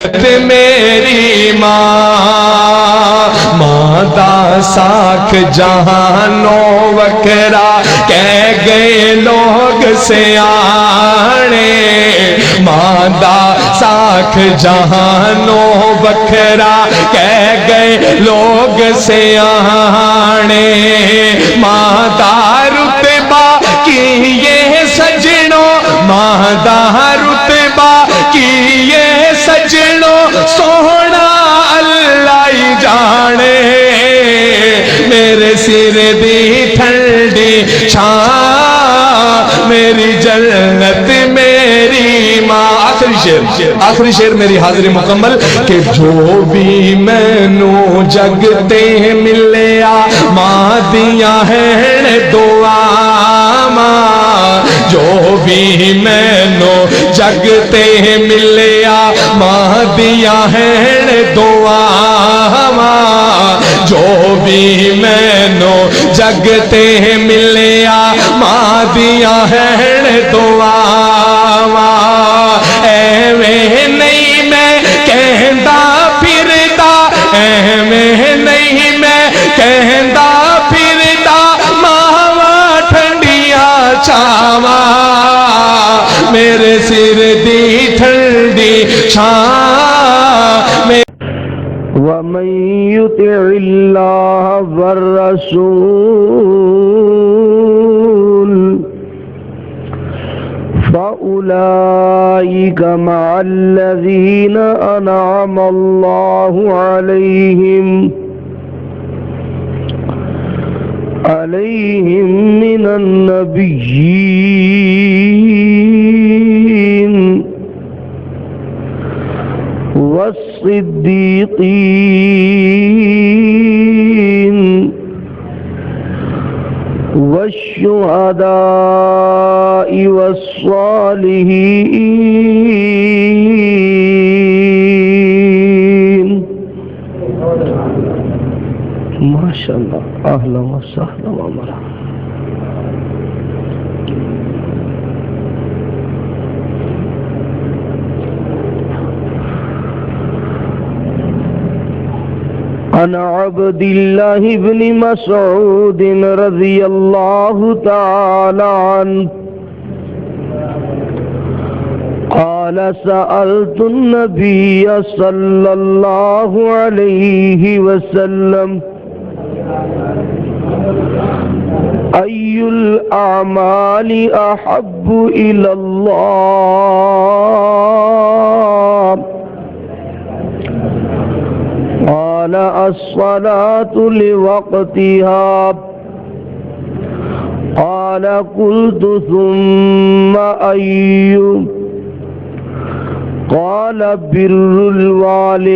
میری ماں دا ساکھ جہانوں وکرا کہہ گئے لوگ سیانے، ماں دا ساکھ جہانوں وکرا کہہ گئے لوگ سیانے، ماں دا رتبہ کی یہ سجنوں، ماں دا رتبہ کی یہ سجنوں سونا اللہ ہی جانے، میرے سر دی ٹھنڈی چھاں میری جنت میری ماں۔ آخری شعر میری حاضری مکمل کہ جو بھی مینو جگتے ملیا ماں دیا ہیں دعا، جو بھی مینو جگتے ملیا ماں دیا ہیں دعا، جو بھی مینو جگتے ملیا ماں دیا ہیں دعا، ایویں نہیں میں کہندا پھردا، ایویں نہیں میں کہندا پھردا، ماواں ٹھنڈیاں چھاواں میرے سر دی ٹھنڈی چھاں۔ وَمَن يُطِعِ اللَّهَ وَالرَّسُولَ فَأُولَئِكَ مَعَ الَّذِينَ أَنْعَمَ اللَّهُ عَلَيْهِمْ مِنَ النَّبِيِّينَ والصديقين والشهداء والصالحين۔ ما شاء الله، اهلا وسهلا ومرحبا۔ عن عبد الله بن مسعود رضي الله تعالى عنه قال سألت النبي صلى الله عليه وسلم أي الأعمال أحب إلى الله؟ قال الصلاة لوقتها، قال قلت ثم أي؟ قال بر الوالدين،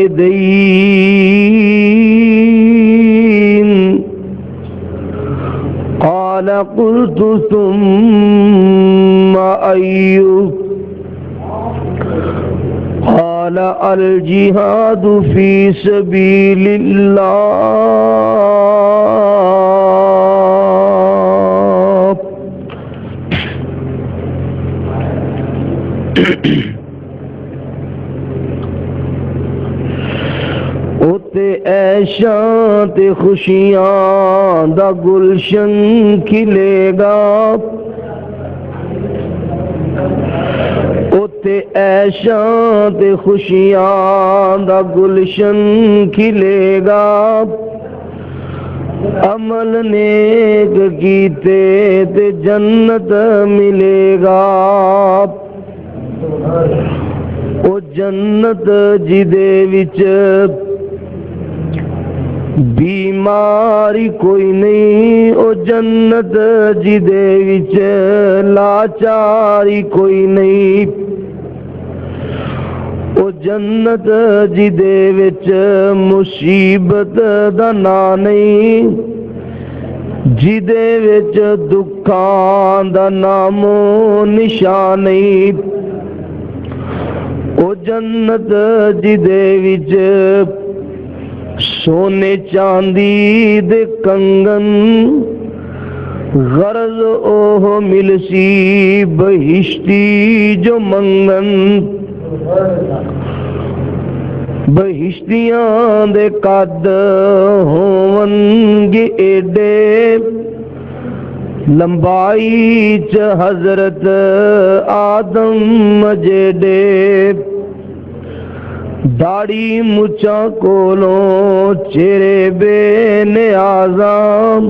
قال قلت ثم أي؟ قال الجهاد في سبيل الله۔ اتے عیشاں تے خوشیاں دا گلشن کھلے گا، اتے عیشاں تے خوشیاں دا گلشن کھلے گا، عمل نیک کیتے تے جنت ملے گا، او جنت جدے وچ بیماری کوئی نہیں، او جنت جدے وچ لاچاری کوئی نہیں، او جنت جدے وچ مصیبت دا نا نہیں، جدے وچ دکھاں دا نام و نشان نہیں، او جنت جدے وچ سونے چاندی دے کنگن غرض اوہ ملسی بہشتی جو منگن، ਬਹਿਸ਼ਤੀਆਂ ਦੇ ਕੱਦ ਹੋਵਨਗੇ ਏਡੇ, ਲੰਬਾਈ ਚ ਹਜ਼ਰਤ ਆਦਮ ਜਿਹੜੇ, ਦਾੜੀ ਮੁੱਛਾਂ ਕੋਲੋਂ ਚਿਹਰੇ ਬੇਨਿਆਜ਼ਾਂ,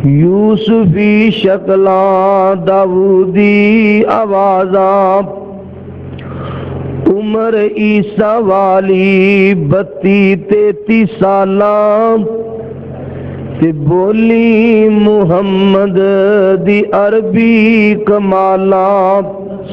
ਯੂਸਫੀ ਸ਼ਕਲਾਂ ਦਾਊਦੀ ਆਵਾਜ਼ਾਂ, ਉਮਰ ਈਸਾ ਵਾਲੀ 32-33 ਸਾਲਾਂ, ਤੇ ਬੋਲੀ ਮੁਹੰਮਦ ਦੀ ਅਰਬੀ ਕਮਾਲਾਂ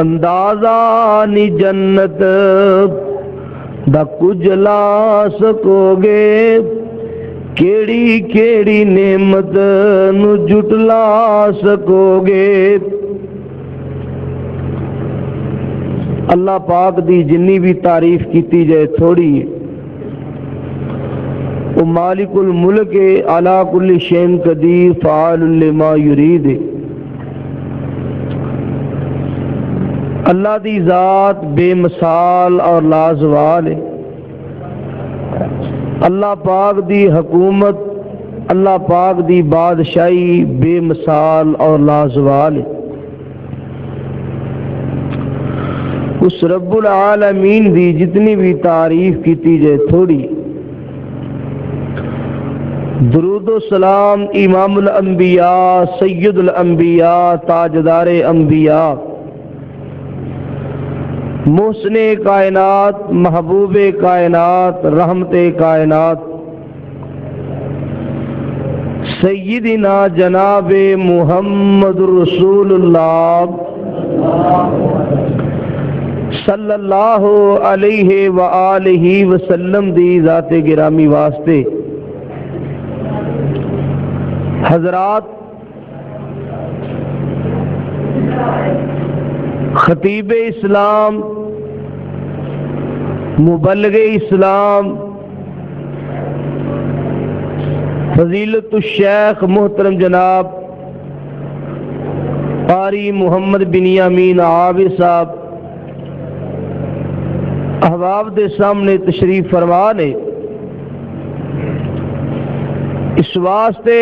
ਅੰਦਾਜ਼ਾ ਨੀ ਜੰਨਤ ਦਾ ਕੁਝ ਲਾ ਸਕੋਗੇ, ਕਿਹੜੀ ਕਿਹੜੀ ਨਿਮਤ ਨੂੰ ਜੁਟਲਾ ਸਕੋਗੇ। اللہ پاک دی جنی بھی تعریف کیتی جائے تھوڑی ہے۔ وہ مالک الملک علی کل شیء قدیر فعال لما یرید ہے۔ اللہ دی ذات بے مثال اور لازوال ہے۔ اللہ پاک دی حکومت، اللہ پاک دی بادشاہی بے مثال اور لازوال ہے۔ اس رب العالمین دی جتنی بھی تعریف کیتی جائے تھوڑی۔ درود و سلام امام الانبیاء سید الانبیاء تاجدار انبیاء محسن کائنات محبوب کائنات رحمت کائنات سیدنا جناب محمد رسول اللہ صلی اللہ علیہ وآلہ وسلم دی ذات گرامی واسطے۔ حضرات، خطیب اسلام، مبلغ اسلام، فضیلت الشیخ محترم جناب قاری محمد بنیامین عابد صاحب احباب دے سامنے تشریف فرما نے، اس واسطے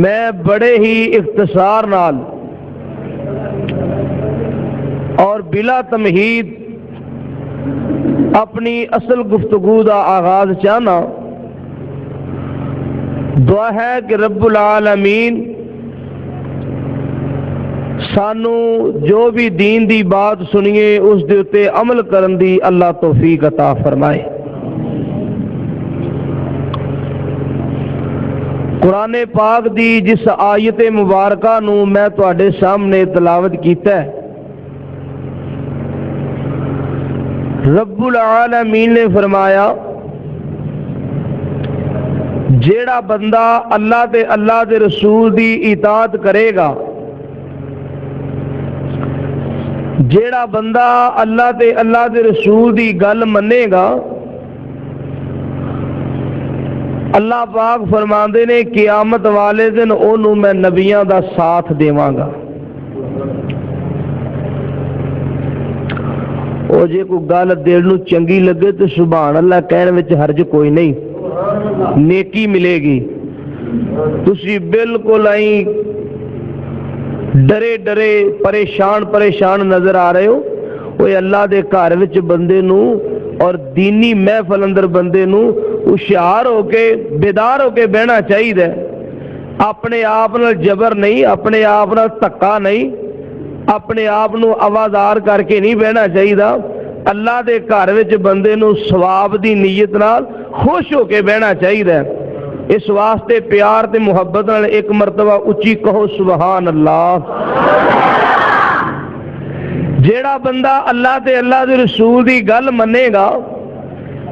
میں بڑے ہی اختصار نال اور بلا تمہید اپنی اصل گفتگو دا آغاز چاہنا۔ دعا ہے کہ رب العالمین سانو جو بھی دین دی بات سنیے اس دے اتے عمل کرن دی اللہ توفیق عطا فرمائے۔ قرآن پاک دی جس آیت مبارکہ نو میں تواڈے سامنے تلاوت کیتا ہے، رب العالمین نے فرمایا جیڑا بندہ اللہ دے رسول دی اطاعت کرے گا، جیڑا بندہ اللہ دے رسول دی گل منے گا، اللہ پاک فرماندے نے قیامت والے دن اونوں میں نبیاں دا ساتھ دیواں گا۔ او جے کوئی گل دل نو چنگی لگے تو سبحان اللہ کہنے وچ حرج کوئی نہیں، نیکی ملے گی۔ تسی بالکل آئی ڈرے ڈرے پریشان نظر آ رہے ہو، وہ اللہ دے گھر وچ بندے نو اور دینی محفل اندر بندے نو ہوشیار ہو کے بیدار ہو کے بہنا چاہیے۔ اپنے آپ نال جبر نہیں، اپنے آپ نال دھکا نہیں، اپنے آپ نو آوازار کر کے نہیں بہنا چاہیے۔ اللہ دے گھر وچ بندے نو ثواب دی نیت نال خوش ہو کے بہنا چاہیے۔ اس واسطے پیار تے محبت نال ایک مرتبہ اچھی کہو سبحان اللہ۔ جیڑا بندہ اللہ دے رسول دی گل منے گا،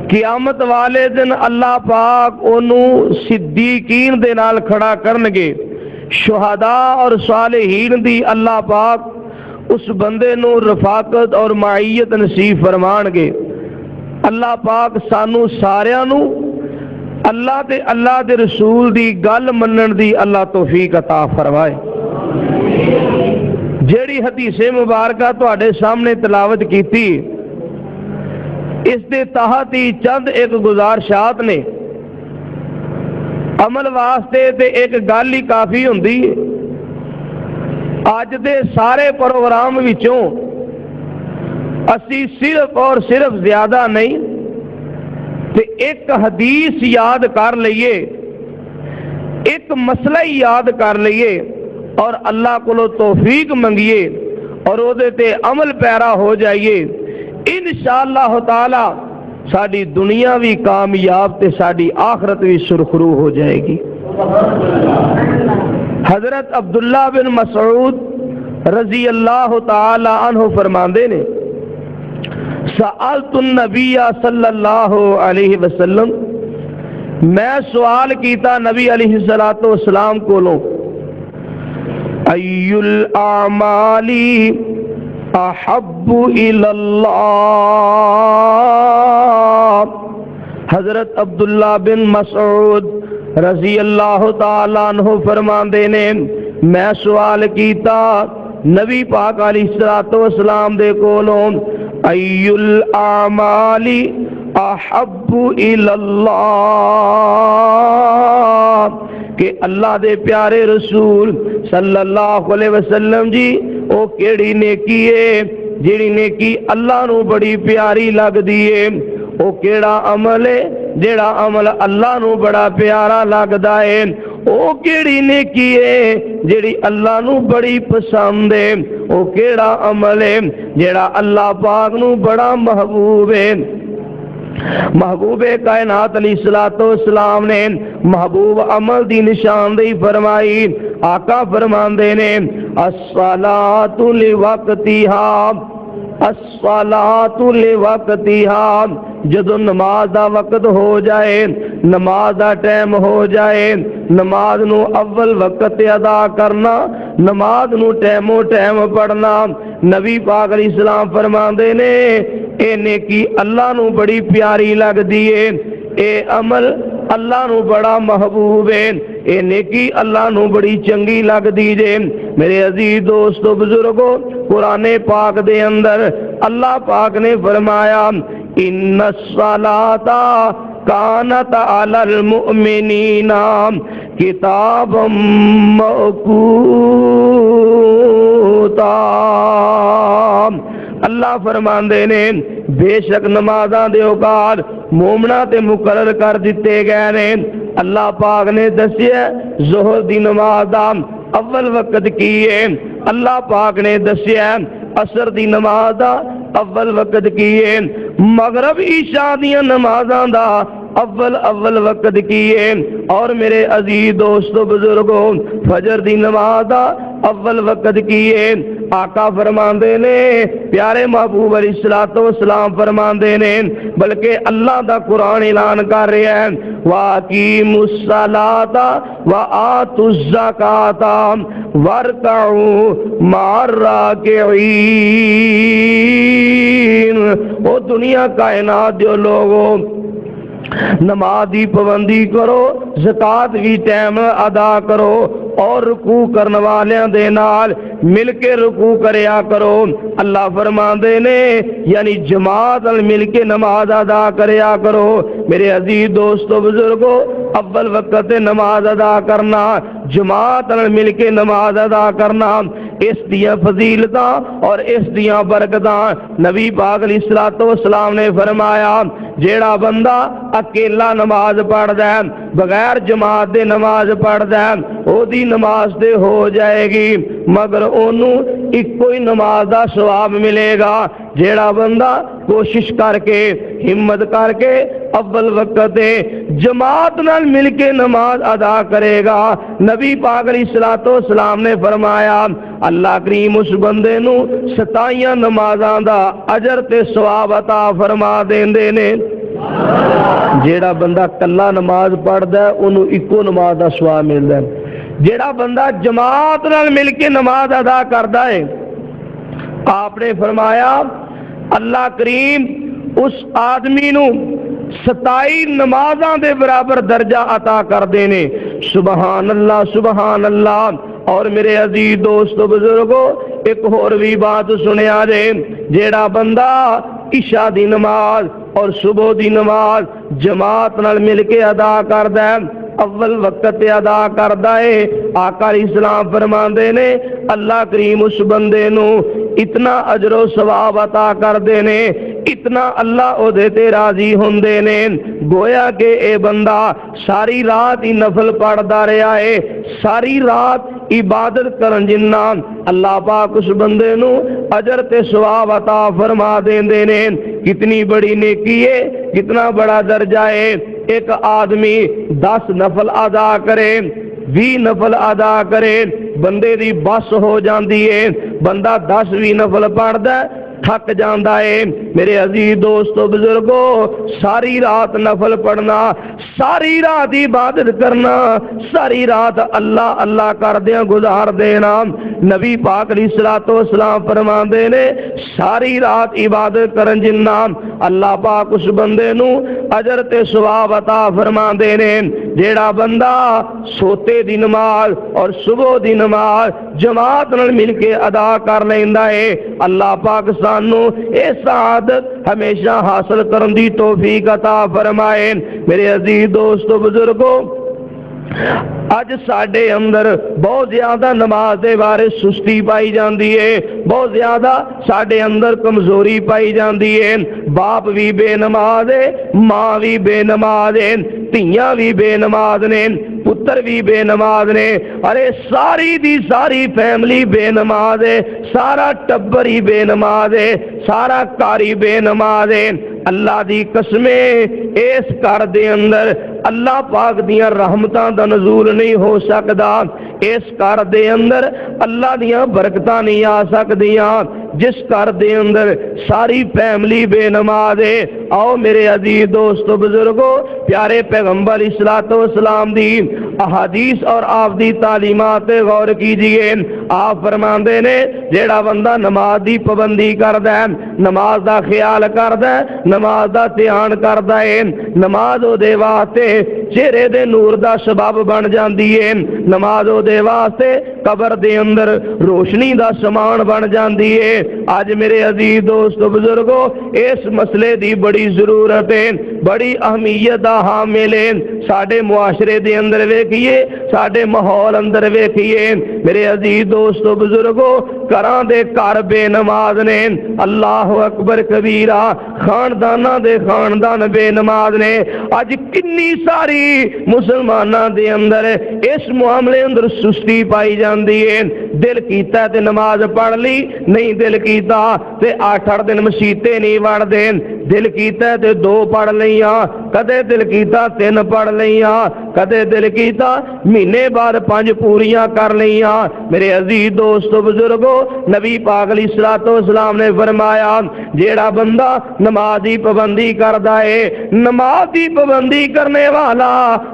قیامت والے دن اللہ پاک انہوں صدیقین دے نال کھڑا کرنگے، شہداء اور صالحین دی اللہ پاک اس بندے نو رفاقت اور معیت نصیب فرمانگے۔ اللہ پاک سانو ساریاں نو اللہ دے رسول دی گل منن دی اللہ توفیق عطا فرمائے۔ جیڑی حدیث مبارکہ تواڈے سامنے تلاوت کیتی اس دے تحت ہی چند ایک گزارشات نے عمل واسطے تے ایک گل ہی کافی ہوندی ہے۔ اج دے سارے پروگرام وچوں اسی صرف اور صرف زیادہ نہیں تے ایک حدیث یاد کر لئیے، ایک مسئلہ ہی یاد کر لئیے اور اللہ کو توفیق منگیے اور او دے تے عمل پیرا ہو جائیے، انشاءاللہ تعالی ساری دنیا بھی کامیاب تے ساری آخرت بھی سرخرو ہو جائے گی۔ حضرت عبداللہ بن مسعود رضی اللہ تعالی عنہ فرماندے نے سألت النبی صلی اللہ علیہ وسلم، میں سوال کیتا نبی علیہ السلام کولوں، ای الاعمال احب الی اللہ۔ حضرت عبداللہ بن مسعود رضی اللہ تعالیٰ عنہ فرماندے نے میں سوال کیتا نبی پاک علیہ السلام دے کولوں، ای الاعمال احب الی اللہ، کہ اللہ دے پیارے رسول صلی اللہ علیہ وسلم جی او کیڑی نیکی ہے جیڑی نیکی اللہ نو بڑی پیاری لگ دیئے، او کیڑا عمل ہے جیڑا عمل اللہ نو بڑا پیارا لگدا ہے، او کیڑی نیکی ہے جیڑی اللہ نو بڑی پسند ہے، او کیڑا عمل ہے جیڑا اللہ پاک نو بڑا محبوب ہے۔ محبوب کائنات علیہ السلام نے محبوب عمل دی نشاندہی فرمائی، آقا فرماندے نے الصلاۃ لوقتہا، الصلاۃ لوقتہا، جدو نماز دا وقت ہو جائے، نماز دا ٹائم ہو جائے، نماز نو اول وقت ادا کرنا، نماز نو ٹائمو ٹائم پڑھنا۔ نبی پاک علیہ السلام فرماندے نے اے نیکی اللہ نو بڑی پیاری لگ دیئے، اے عمل اللہ نو بڑا محبوب ہے، اے نیکی اللہ نو بڑی چنگی لگ دیجے۔ میرے عزیز دوستو بزرگو، قرآن پاک دے اندر اللہ پاک نے فرمایا ان الصلاۃ کانت علی المؤمنین کتابا موقوتا۔ اللہ فرماندے نے بے شک نمازاں دے اوقات مومنا تے مقرر کر دیتے گئے نے۔ اللہ پاک نے دسیا ظہر دی نماز دا اول وقت کی ہے، اللہ پاک نے دسیا عصر دی نماز دا اول وقت کی ہے، مغرب عشاء دی نمازاں دا اول وقت کی ہے، اور میرے عزیز دوستو بزرگوں فجر دی نماز دا اول وقت کی ہے۔ آقا فرماندے نے پیارے محبوب علیہ السلام فرماندے نے بلکہ اللہ دا قرآن اعلان کر رہا ہے وَأَقِیمُوا الصَّلَاةَ وَآتُوا الزَّکَاةَ وَارْکَعُوا مَعَ الرَّاکِعِینَ۔ او دنیا کائنات جو لوگوں نماز دی پابندی کرو، زکات بھی ٹائم ادا کرو، اور رکوع کرنے والیاں دے نال مل کے رکوع کریا کرو۔ اللہ فرماندے نے یعنی جماعت مل کے نماز ادا کریا کرو۔ میرے عزیز دوستو بزرگو، اول وقت نماز ادا کرنا، جماعت مل کے نماز ادا کرنا، اس دیاں فضیلتاں اور اس دیاں برکتاں نبی پاک علیہ السلام نے فرمایا جیڑا بندہ اکیلا نماز پڑھدا ہے، بغیر جماعت دے نماز پڑھدا ہے، او دی نماز تے ہو جائے گی مگر اونوں اکو ہی نماز دا ثواب ملے گا جیڑا بندہ کوشش کر کے ہمت کر کے اول وقت جماعت نال مل کے نماز ادا کرے گا۔ نبی پاک علیہ السلام نے فرمایا اللہ کریم اس بندے نو 27 نمازاں دا اجر تے ثواب عطا فرما دیندے نے۔ جیڑا بندہ کلا نماز پڑھدا ہے اونوں اکو نماز دا ثواب ملدا ہے، جیڑا بندہ جماعت نال مل کے نماز ادا کردا ہے آپ نے فرمایا اللہ کریم اس آدمی نو 27 نمازاں دے برابر درجہ عطا کر دینے۔ سبحان اللہ سبحان اللہ۔ اور میرے عزیز دوستو بزرگو ایک اور بھی بات سنیا جے، جیڑا بندہ عشاء دی نماز اور صبح دی نماز جماعت نال مل کے ادا کردا ہے، اول وقت ادا کردا ہے، آقا علیہ السلام فرماندے نے اللہ کریم اس بندے نو اتنا اجر و ثواب عطا کردے نے، اتنا اللہ او دے تے راضی ہوندے نے، گویا کہ اے بندہ ساری رات ہی نفل پڑھدا رہیا ہے، ساری رات عبادت کرن جنہ اللہ پاک اس بندے نو اجر تے ثواب عطا فرما دیندے نے۔ کتنی بڑی نیکی ہے، کتنا بڑا درجہ ہے۔ ایک آدمی 10 نفل ادا کرے، 20 نفل ادا کرے، بندے دی بس ہو جاندی ہے، بندہ 10-20 نفل پڑھدا ہے، تھک جاندا ہے۔ میرے عزیز دوستو بزرگو، ساری رات نفل پڑھنا، ساری رات عبادت کرنا، ساری رات اللہ اللہ کردیاں گزار دینا، نبی پاک علیہ الصلوۃ والسلام فرماندے نے ساری رات عبادت کرن جنہ اللہ پاک اس بندے نو اجر تے ثواب عطا فرماندے نے۔ جیڑا بندہ سوتے دی نماز اور صبح دی نماز جماعت نال مل کے ادا کر لیندا ہے، اللہ پاک سانو اے سعادت ہمیشہ حاصل کرن دی توفیق عطا فرمائے۔ میرے عزیز دوستو بزرگو، اج ساڈے اندر بہت زیادہ نماز دے بارے سستی پائی جاندی ہے، بہت زیادہ ساڈے اندر کمزوری پائی جاندی ہے، باپ بھی بے نماز ہے، ماں بھی بے نماز ہے، تیاں بھی بے نماز نے، پتر بھی بے نماز نے، ارے ساری دی ساری فیملی بے نماز ہے، سارا ٹبر ہی بے نماز ہے، سارا کاری بے نماز ہے۔ اللہ دی قسمیں اس گھر دے اندر اللہ پاک دیاں رحمتاں دا نزول نہیں ہو سکدا، اس گھر دے اندر اللہ دیاں برکتاں نہیں آ سکدیاں جس گھر دے اندر ساری فیملی بے نماز ہے۔ آؤ میرے عزیز دوستو بزرگو، پیارے پیغمبر علیہ الصلوۃ والسلام دی احادیث اور آپ دی تعلیمات غور کیجئے۔ آپ فرماندے نے جیڑا بندہ نماز دی پابندی کردا ہے، نماز دا خیال کردا ہے، نماز دا دھیان کردا ہے، نماز او دے واسطے چہرے دے نور دا سبب بن جاندی ہے، نماز او دے واسطے قبر دے اندر روشنی دا سامان بن جاندی ہے۔ آج میرے عزیز دوستو بزرگو، اس مسئلے دی بڑی ضرورت ہے، بڑی اہمیت دا حامل ہے۔ ساڈے معاشرے دے اندر ویکھیے، ساڈے ماحول اندر ویکھیے، میرے عزیز دوستو بزرگو، گھراں دے گھر بے نماز نے، اللہ اکبر کبیرہ، خانداناں دے خاندان بے نماز نے۔ اج کنی ساری مسلماناں دے اندر اس معاملے اندر سستی پائی جاندی ہے، دل کیتا تے نماز پڑھ لی، نہیں دل کیتا تے 8 دن مسیتے نہیں وڑ دے، دل کیتا تے 2 پڑھ لیاں، کدے دل کیتا 3 پڑھ لیاں، کدے دل کیتا مہینے بعد 5 پوریاں کر لیاں۔ میرے عزیز دوستو بزرگو، نبی پاک علیہ الصلوۃ والسلام نے فرمایا جیڑا بندہ نماز دی پابندی کردا ہے، نماز دی پابندی کرنے والا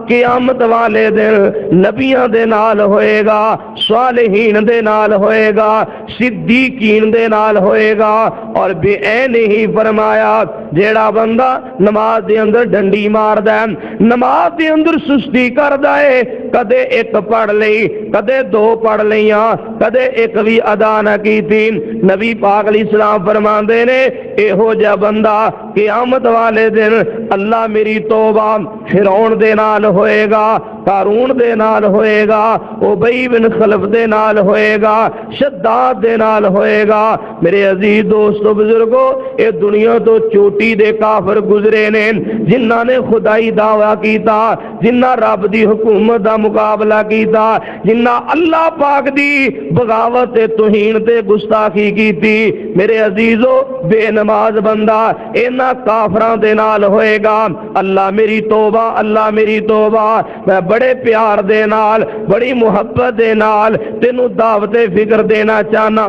قیامت والے دن نبیاں دے نال ہوئے گا، صالحین دے نال ہوئے گا، صدیقین دے نال ہوئے گا، اور بے عین ہی فرمایا جیڑا بندہ نماز دے اندر ڈنڈی ماردا ہے، نماز دے اندر سستی کردا ہے، کدے 1 پڑھ لئی، کدے 2 پڑھ لیاں، کدے 1 بھی ادا نہ کیتی، نبی پاک علیہ السلام فرماندے نے ایہو جا بندہ قیامت والے دن اللہ میری توبہ فرعون دے نال ہوئے گا، قارون دے نال ہوئے گا، ابی بن خلف دے نال ہوئے گا، شداد دے نال ہوئے گا۔ میرے عزیز دوستو بزرگو، اے دنیا تو چوٹی دے کافر گزرے نے جنہاں نے خدائی دعویٰ کیتا، جنہاں رب دی حکومت دا مقابلہ کیتا، جنہاں اللہ پاک دی بغاوت تے توہین تے گستاخی کیتی۔ میرے عزیزو، بے نماز بندہ انہاں کافراں دے نال ہوئے گا، اللہ میری توبہ، اللہ میری توبہ، میں بڑے پیار دے نال، بڑی محبت دے نال تینوں دعوت فکر دینا چاہنا،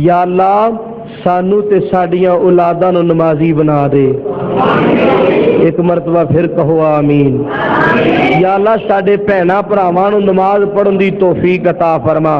یا اللہ سانو تے ساڈیاں اولاداں نو نمازی بنا دے۔ ایک مرتبہ پھر کہو آمین۔ یا اللہ ساڈے بھیناں بھراواں نو نماز پڑھن دی توفیق عطا فرما،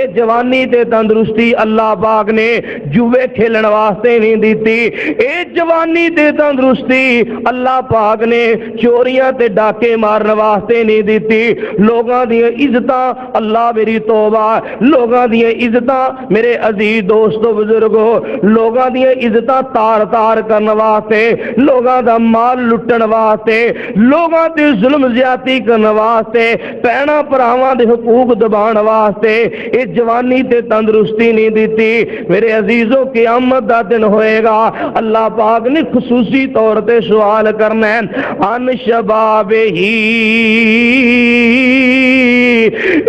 یہ جوانی تے تندرستی اللہ پاک نے جوے کھیلن واسطے نہیں دیتی، یہ جوانی تے تندرستی اللہ پاک نے چوریاں تے ڈاکے مارن واسطے نہیں دیتی، لوگاں دی عزتاں اللہ میری توبہ، لوگاں دی عزتاں میرے عزیز دوستو بزرگو، لوگاں دی عزتاں تار تار کرن واسطے، لوگاں دا مال لٹن واسطے، لوگاں تے ظلم زیادتی کرن واسطے، پینا پراواں دے حقوق دبان واسطے یہ جوانی تے تندرستی نہیں دیتی۔ میرے عزیزوں قیامت دا دن ہوئے گا، اللہ پاک نے خصوصی طور تے سوال کرنا ہے، ان شباب ہی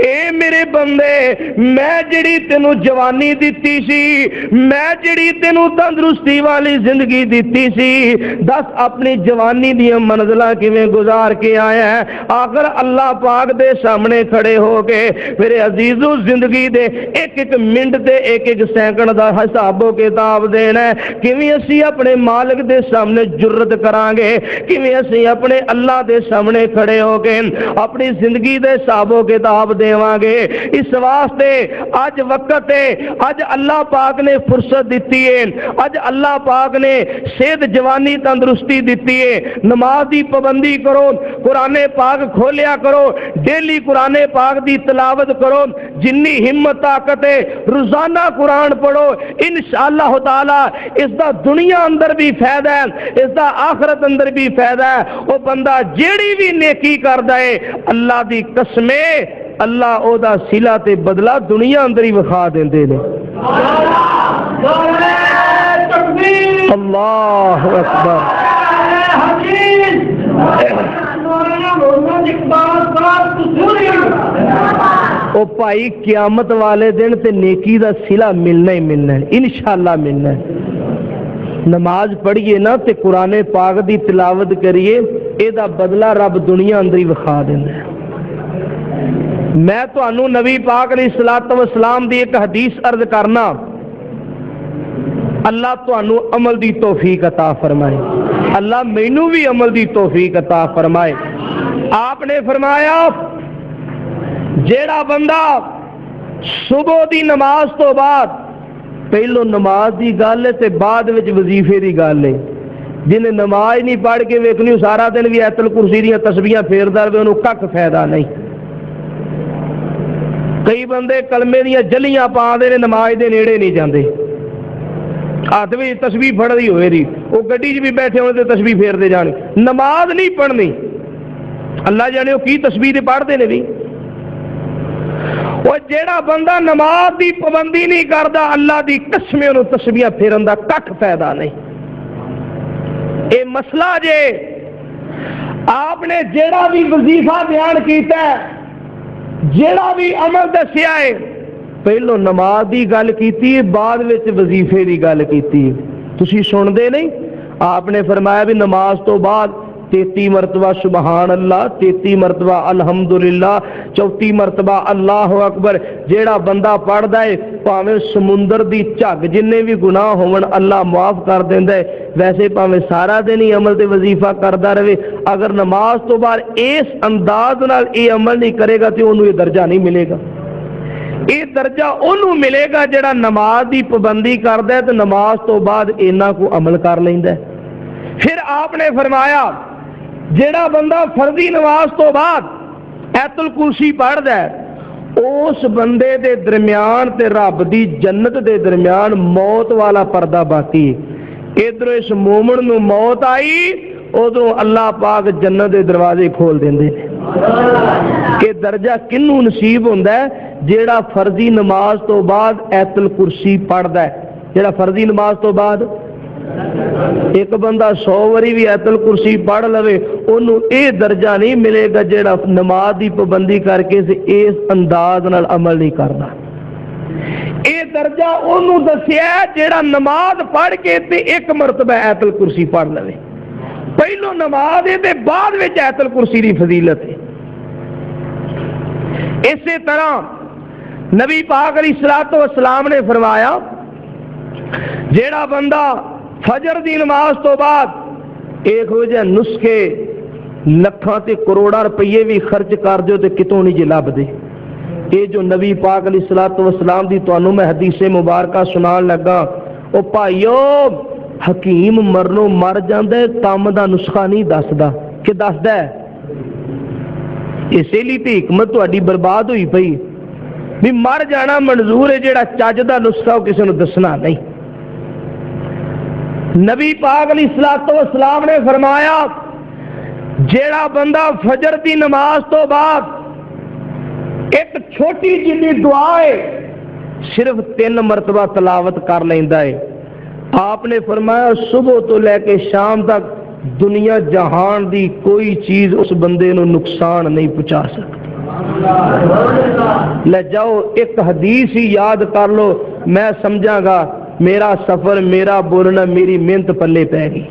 اے میرے بندے، میں جڑی تینوں جوانی دیتی سی، میں جڑی تینوں تندرستی والی زندگی دیتی سی، دس اپنی جوانی دی منزلہ کیویں گزار کے آیا ہے؟ آخر اللہ پاک دے سامنے کھڑے ہو کے میرے عزیزو زندگی دے ایک ایک منٹ دے ایک ایک سیکنڈ دا حساب و کتاب دینا ہے، کیویں اسی اپنے مالک دے سامنے جرت کران گے، کیویں اسی اپنے اللہ دے سامنے کھڑے ہو کے اپنی زندگی دے حساب و کتاب دیواں گے۔ اس واسطے اج وقت ہے، اج اللہ پاک نے فرصت دیتی ہے، اج اللہ پاک نے صحت جوانی تندرستی دیتی ہے، نماز دی پابندی کرو، قرآن پاک کھولیا کرو، ڈیلی قرآن پاک دی تلاوت کرو، جنی ہمت طاقت ہے روزانہ قرآن پڑھو، انشاءاللہ تعالی اس دا دنیا اندر بھی فائدہ ہے، اس دا آخرت اندر بھی فائدہ ہے۔ وہ بندہ جیڑی بھی نیکی کردا ہے اللہ دی قسمے اللہ او دا صلہ تے بدلہ دنیا اندر ہی وکھا دیندے نے۔ اللہ اکبر۔ او بھائی قیامت والے دن تے نیکی دا صلہ ملنا ہی ملنا ہے، انشاءاللہ ملنا ہے۔ نماز پڑھیے نا تے قرآن پاک دی تلاوت کریے، اے دا بدلہ رب دنیا اندر ہی وکھا دیندا ہے۔ میں تانوں نبی پاک علیہ الصلوۃ والسلام دی ایک حدیث عرض کرنا، اللہ تانوں عمل دی توفیق عطا فرمائے، اللہ مینوں بھی عمل دی توفیق عطا فرمائے۔ آپ نے فرمایا جیڑا بندہ صبح دی نماز تو بعد، پہلو نماز دی گل ہے تے بعد وچ وظیفے دی گل ہے، جن نماز نہیں پڑھ کے ویکھنی سارا دن بھی آیت الکرسی دیاں تسبیحاں پھیردا رہے انہوں کھ فائدہ نہیں۔ کئی بندے کلمے دیاں جلیاں پا دے نے نماز دے نیڑے نہیں جاندے، ہاتھ بھی تسبیح پڑھ دی ہوئے دی، وہ گڈی چ بھی بیٹھے ہونے تے تسبیح پھیر دے جانے، نماز نہیں پڑھنی، اللہ جانے وہ کی تسبیح دے پڑھ دے نے بھی۔ وہ جیڑا بندہ نماز دی پابندی نہیں کردا اللہ دی قسم انہوں تسبیحاں پھیرن دا کھ فائدہ نہیں۔ اے مسئلہ جے آپ نے جیڑا بھی وظیفہ بیان کیتا ہے، جیڑا بھی عمل دسیا ہے، پہلو نماز دی گل کیتی ہے، بعد وچ وظیفے دی گل کیتی ہے۔ تسی سن دے نہیں؟ آپ نے فرمایا بھی نماز تو بعد 33 مرتبہ سبحان اللہ، 33 مرتبہ الحمدللہ، 34 مرتبہ اللہ اکبر۔ جیڑا بندہ پڑھدا ہے پاویں سمندر دی جھگ جننے بھی گناہ ہون اللہ معاف کر دیندا ہے، ویسے پاویں سارا دن ہی عمل تے وظیفہ کردا رہے، اگر نماز تو بعد اس انداز نال یہ عمل نہیں کرے گا تے انہوں یہ درجہ نہیں ملے گا۔ یہ درجہ انہوں ملے گا جڑا نماز دی پابندی کردا ہے تے نماز تو بعد انہاں کو عمل کر لیندا ہے۔ پھر آپ نے فرمایا جیڑا بندہ فرضی نماز تو بعد ایت الکرسی پڑھدا ہے، اس بندے دے درمیان تے رب دی جنت دے درمیان موت والا پردہ باقی ہے۔ ادھر اس مومن نو موت آئی، ادھر اللہ پاک جنت دے دروازے کھول دیندے نے۔ کہ درجہ کنوں نصیب ہوندا ہے؟ جیڑا فرضی نماز تو بعد ایت الکرسی پڑھدا ہے۔ جیڑا فرضی نماز تو بعد ایک بندہ 100 واری بھی ایت الکرسی پڑھ لوے انہوں اے درجہ نہیں ملے گا جیڑا نماز دی پابندی کر کے سے اس انداز نال عمل نہیں کردا۔ اے درجہ انہوں دسیا ہے جیڑا نماز پڑھ کے تے ایک مرتبہ ایت الکرسی پڑھ لوے، پہلو نماز ہے تے بعد وچ ایت الکرسی دی فضیلت ہے۔ اسی طرح نبی پاک علیہ الصلوۃ والسلام نے فرمایا جیڑا بندہ فجر دی نماز تو بعد ایک ہو جائے نسخے لکھاں تے کروڑا روپیے بھی خرچ کر دیو تے کتوں نہیں جی لب دے، یہ جو نبی پاک علیہ الصلوۃ والسلام دی تانوں میں حدیث مبارکہ سنان لگا، او بھائیو حکیم مرنوں مر جاندا ہے، کام دا نسخہ نہیں دسدا کہ دسدا ہے؟ اسی لیے تے حکمت تہاڈی برباد ہوئی پئی بھی مر جانا منظور ہے، جیڑا چج دا نسخہ وہ کسی نو دسنا نہیں۔ نبی پاک علیہ الصلوۃ والسلام نے فرمایا جیڑا بندہ فجر دی نماز تو بعد ایک چھوٹی جنی دعا ہے صرف 3 مرتبہ تلاوت کر لیندا ہے، آپ نے فرمایا صبح تو لے کے شام تک دنیا جہان دی کوئی چیز اس بندے نو نقصان نہیں پہنچا سکتی۔ لے جاؤ ایک حدیث ہی یاد کر لو، میں سمجھاں گا میرا سفر، میرا بولنا، میری محنت پلے پے گئی۔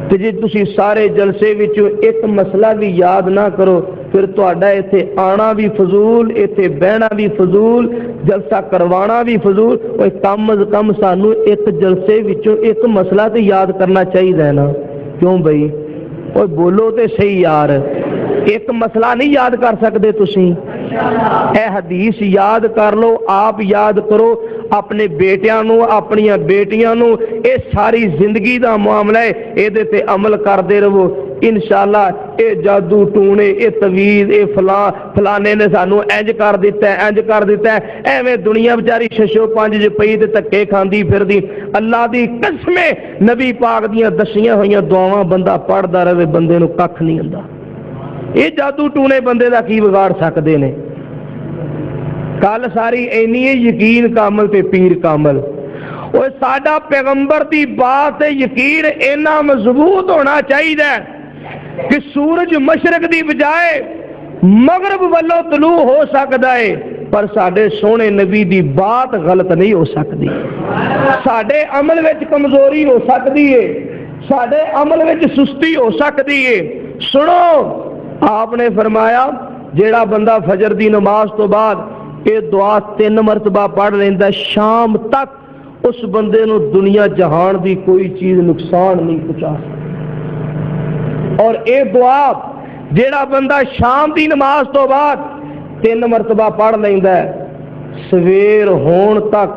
تے جے تسی سارے جلسے وچوں ایک مسئلہ بھی یاد نہ کرو پھر تہاڈا ایتھے آنا بھی فضول، ایتھے بہنا بھی فضول، جلسہ کروانا بھی فضول۔ اوے کم از کم سانو ایک جلسے وچوں ایک مسئلہ تے یاد کرنا چاہیے نا، کیوں بھائی؟ اوے بولو تے صحیح یار، ایک مسئلہ نہیں یاد کر سکتے تسی؟ اے حدیث یاد کر لو، آپ یاد کرو، اپنے بیٹیاں نو، اپنی بیٹیاں نو، اے ساری زندگی دا معاملہ ہے، اے دے تے عمل کردے رہو، انشاءاللہ اے جادو ٹونے، اے تویز، اے فلانے نے سانو انج کر دیتا ہے، انج کر دیتا ہے، ایویں دنیا بیچاری ششو پانچ جو پئی تے تکے کھاندی پھردی۔ اللہ دی قسم نبی پاک دیاں دسیاں ہوئیاں دعاواں بندہ پڑھدا رہے، بندے نو ککھ نہیں ہوندا۔ یہ جادو ٹونے بندے دا کی بگاڑ سکتے نے؟ کل ساری اینی یقین کامل تے پیر کامل۔ وہ ساڈا پیغمبر دی بات یقین اینا مضبوط ہونا چاہیے کہ سورج مشرق دی بجائے مغرب والوں طلوع ہو سکتا ہے، پر ساڈے سونے نبی دی بات غلط نہیں ہو سکتی۔ ساڈے عمل وچ کمزوری ہو سکتی ہے، ساڈے عمل وچ سستی ہو سکتی ہے۔ سنو، آپ نے فرمایا جیڑا بندہ فجر دی نماز تو بعد یہ دعا 3 مرتبہ پڑھ لیندا شام تک، اس بندے نو دنیا جہان دی کوئی چیز نقصان نہیں پہنچا سکتی۔ اور اے دعا جیڑا بندہ شام دی نماز تو بعد 3 مرتبہ پڑھ لیندا ہے، سویر ہون تک،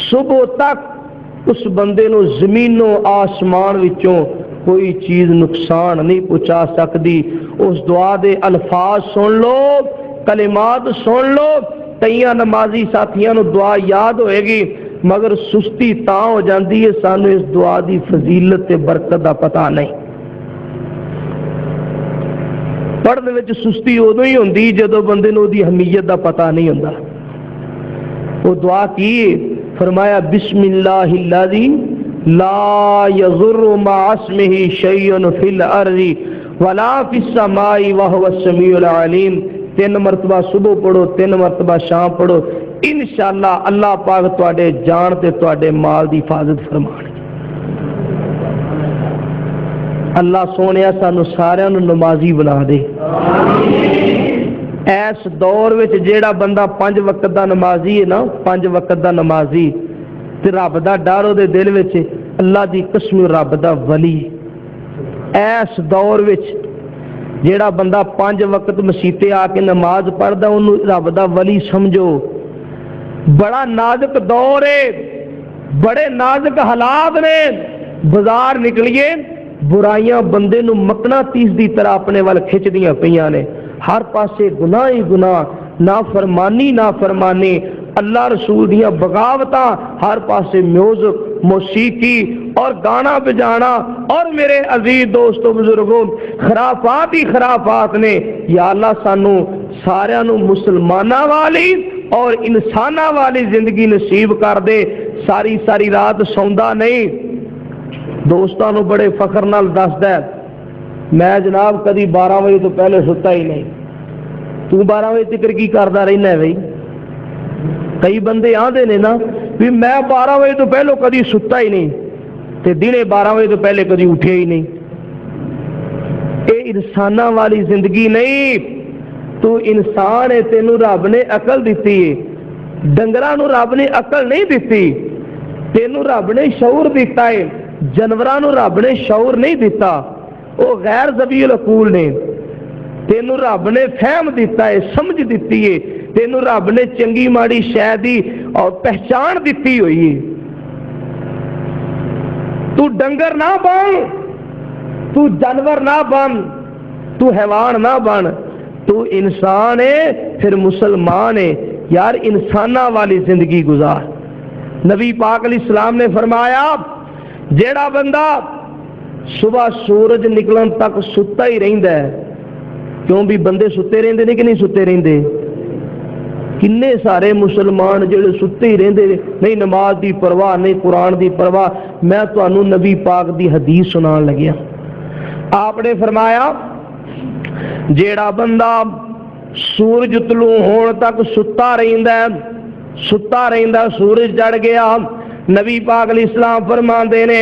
صبح تک اس بندے نو زمین و آسمان وچوں کوئی چیز نقصان نہیں پہنچا سکتی۔ اس دعا دے الفاظ سن لو، کلمات سن لو، کئیاں نمازی ساتھیاں نو دعا یاد ہوئے گی، مگر سستی تاں ہو جاندی ہے سانو اس دعا دی فضیلت تے برکت دا پتہ نہیں۔ پڑھنے وچ سستی ادو ہی ہوندی جدو بندے نو دی اہمیت دا پتہ نہیں ہوندا۔ وہ دعا کی فرمایا بسم اللہ الذی لا یضر مع اسمہ شیء فی الارض ولا فی السماء وهو السمیع العلیم۔ 3 مرتبہ صبح پڑھو، 3 مرتبہ شام پڑھو، انشاءاللہ اللہ پاک تواڈے جان تے تواڈے مال دی حفاظت فرمانے۔ اللہ سونیا سانو سارے نو نمازی بنا دے۔ ایس دور وچ جیڑا بندہ 5 وقت دا نمازی ہے نا، 5 وقت دا نمازی تے رب دا ڈر او دے دل وچ، اللہ دی قسم رب دا ولی۔ ایس دور وچ جیڑا بندہ 5 وقت مسیتے آ کے نماز پڑھدا انہوں رب دا ولی سمجھو۔ بڑا نازک دور ہے، بڑے نازک حالات نے، بازار نکلیے برائیاں بندے نو مقناطیس دی طرح اپنے وال کھچ دیاں پیاں نے، ہر پاسے گناہ ہی گناہ، نافرمانی نافرمانی، اللہ رسول دیاں بغاوتاں، ہر پاسے میوزک، موسیقی اور گانا بجانا، اور میرے عزیز دوستو بزرگوں خرافات ہی خرافات نے۔ یا اللہ سانو سارے نو مسلمانہ والی اور انسانہ والی زندگی نصیب کر دے۔ ساری ساری رات سوندا نہیں، دوستاں نو بڑے فخر نال دسدا ہے میں جناب کدی 12 بجے تو پہلے ستا ہی نہیں۔ تو 12 بجے تک کی کردا رہنا ہے بھائی؟ کئی بندے آندے نے نا بھی میں 12 بجے تو پہلو کدی ستا ہی نہیں تے دنے 12 بجے تو پہلے کدی اٹھے ہی نہیں۔ اے انسانہ والی زندگی نہیں۔ تو انسان ہے، تینوں رب نے عقل دیتی ہے، ڈنگراں نو رب نے عقل نہیں دیتی، تینوں رب نے شعور دیتا ہے، جانوراں نو رب نے شعور نہیں دیتا، وہ غیر ذوی العقول نے۔ تینوں رب نے فہم دیتا ہے، سمجھ دیتی ہے، تینوں رب نے چنگی ماڑی شے دی اور پہچان دیتی ہوئی ہے. تو ڈنگر نہ بن، تو جانور نہ بن، تو حیوان نہ بن، تو انسان ہے پھر مسلمان ہے. یار انسانہ والی زندگی گزار. نبی پاک علیہ السلام نے فرمایا جیڑا بندہ صبح سورج نکلن تک ستا ہی رہندا ہے، کیوں بھی بندے ستے رہندے نے کہ نہیں ستے رہندے؟ کنے سارے مسلمان جڑے ستے ہی رہندے نہیں، نماز دی پرواہ نہیں، قرآن دی پرواہ. میں تانوں نبی پاک دی حدیث سنان لگیا. آپ نے فرمایا جیڑا بندہ سورج طلوع ہون تک ستا رہندا ہے، ستا رہندا، سورج چڑھ گیا، نبی پاک علیہ السلام فرماندے نے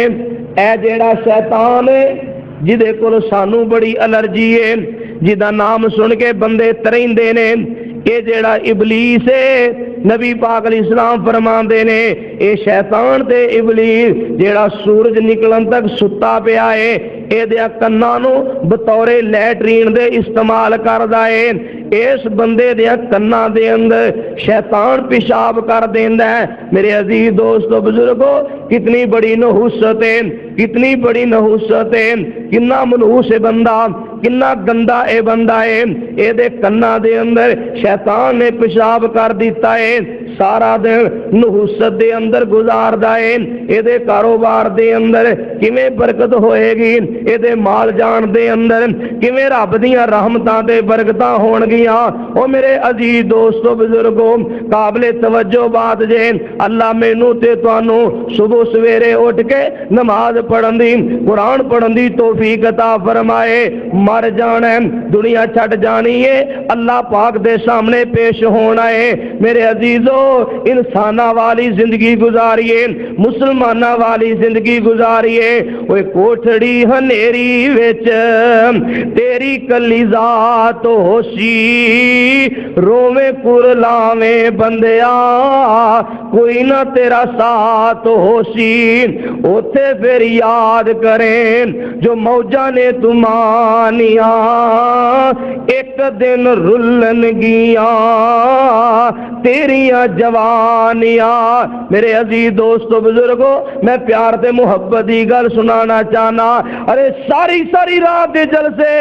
اے جیڑا شیطان ہے جدے کول سانو بڑی الرجی ہے، جدا نام سن کے بندے تریندے نے، اے جیڑا ابلیس ہے، نبی پاک علیہ السلام فرماندے نے اے شیطان تے ابلیس جیڑا سورج نکلن تک ستا پیا ہے، اے دیا کناں نو بطور لیٹرین دے استعمال کردا ہے. اس بندے دیا کناں دے اندر شیطان پیشاب کر دیندا ہے. میرے عزیز دوستو بزرگو، کتنی بڑی نحوست ہے، کتنی بڑی نحوست ہے، کتنا منحوس ہے بندہ، کتنا گندا اے بندہ ہے. اے دے کناں دے اندر شیطان نے پیشاب کر دیتا ہے، سارا دن نحوست دے اندر گزاردا ہے. اے دے کاروبار دے اندر کیویں برکت ہوئے گی، اے دے مال جان دے اندر کیویں رب دیاں رحمتاں تے برکتاں ہون گیاں. او میرے عزیز دوستو بزرگو، قابل توجہ بات جے، اللہ مینوں تے تانوں صبح سویرے اٹھ کے نماز پڑھن دی، قرآن پڑھن دی توفیق عطا فرمائے. مر جانا ہے، دنیا چھٹ جانی ہے، اللہ پاک دے سامنے پیش ہونا ہے. میرے عزیزو، انسانہ والی زندگی گزاریے، مسلمانہ والی زندگی گزاریے. اوے کوٹھڑی ہنیری وچ تیری کلی ذات ہوسی، روویں کرلاویں بندیا کوئی نہ تیرا ساتھ ہوسی. اوتھے پھر یاد کریں جو موجاں نے تمانیاں، ایک دن رلن گیاں تیریاں جوانیاں. میرے عزیز دوستو بزرگو، میں پیار تے محبت دی گل سنانا چاہنا. ارے ساری رات دے جلسے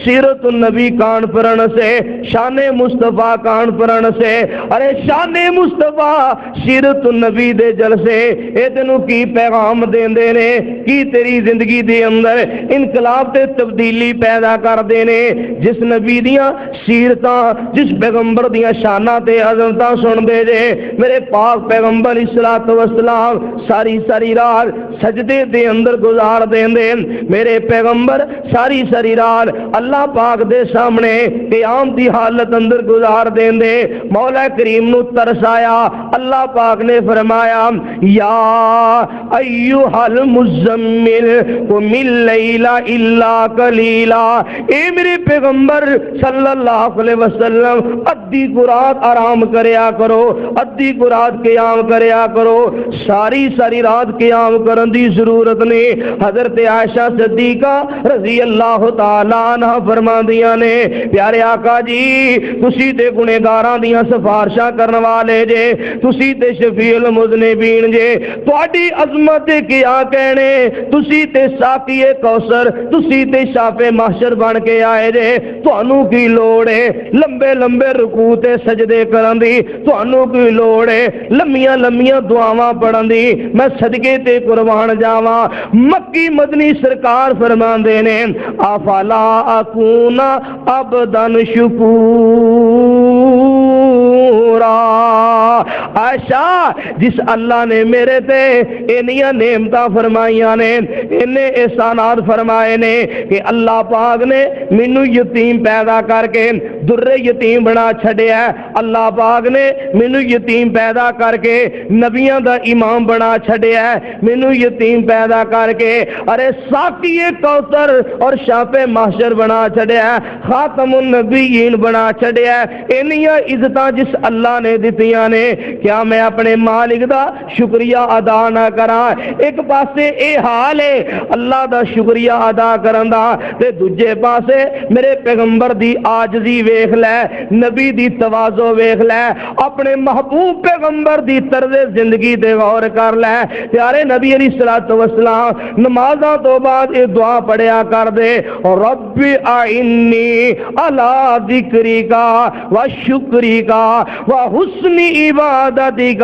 سیرت النبی کانفرنس سے، شان مصطفیٰ کانفرنس سے، ارے شان مصطفیٰ سیرت النبی دے جلسے، اے تینوں کی پیغام دیندے نے، کی تیری زندگی دے اندر انقلاب تے تبدیلی پیدا کر دینے. جس نبی دیاں سیرتاں، جس پیغمبر دیاں شاناں تے عظمتاں سن دے جے، میرے پاک پیغمبر علیہ الصلوۃ والسلام ساری رات سجدے دے اندر گزار دیندے. میرے پیغمبر ساری رات اللہ پاک دے سامنے قیام دی حالت اندر گزار دیندے. مولا کریم نو ترس آیا، اللہ پاک نے فرمایا یا ایھا المزمل قم اللیل الا قلیلا. اے میرے پیغمبر صلی اللہ علیہ وسلم، ادھی رات آرام کریا کرو، ادھی رات قیام کریا کرو. ساری رات قیام کرن دی ضرورت نہیں. حضرت عائشہ صدیقہ رضی اللہ تعالی عنہ فرماندیاں نے پیارے آقا جی تسی تے گنہگاراں دیاں سفارشاں کرن والے جے، تسی تے شفیع المذنبین جے، تہاڈی عظمت کیا کہنے، تسی تے ساقی کوثر، تسی تے شافع محشر بن کے آئے جے. تانوں کی لوڑ ہے لمبے رکوع تے سجدے کرن دی، تانوں کی لوڑ ہے لمیاں دعاواں پڑھن دی. میں صدقے تے قربان جاواں. مکی مدنی سرکار فرماندے نے افلا اکون عبدن شکورا. عائشہ، جس اللہ نے میرے تے انیاں نعمتاں فرمائیاں نے، انہیں احسانات فرمائے نے کہ اللہ پاک نے مینوں یتیم پیدا کر کے در یتیم بنا چھڈیا ہے. اللہ پاک نے مینوں یتیم پیدا کر کے نبیاں دا امام بنا چھڈیا ہے. مینوں یتیم پیدا کر کے ارے ساقی کوثر اور شافع محشر بنا چھڈیا ہے، خاتم النبیین بنا چھڈیا ہے. انیاں عزتاں جس اللہ نے دتیاں نے، کیا میں اپنے مالک دا شکریہ ادا نہ کراں؟ ایک پاسے اے حال ہے اللہ دا شکریہ ادا کرن دا، تے دوجے پاسے میرے پیغمبر دی عاجزی ویکھ لے، نبی دی تواضع ویکھ لے، اپنے محبوب پیغمبر دی طرز زندگی دے غور کر لے۔ پیارے نبی علیہ الصلوۃ والسلام نمازاں تو بعد یہ دعا پڑھیا کر دے، رب اعنی علی ذکرک و شکرک و حسن عبادتک۔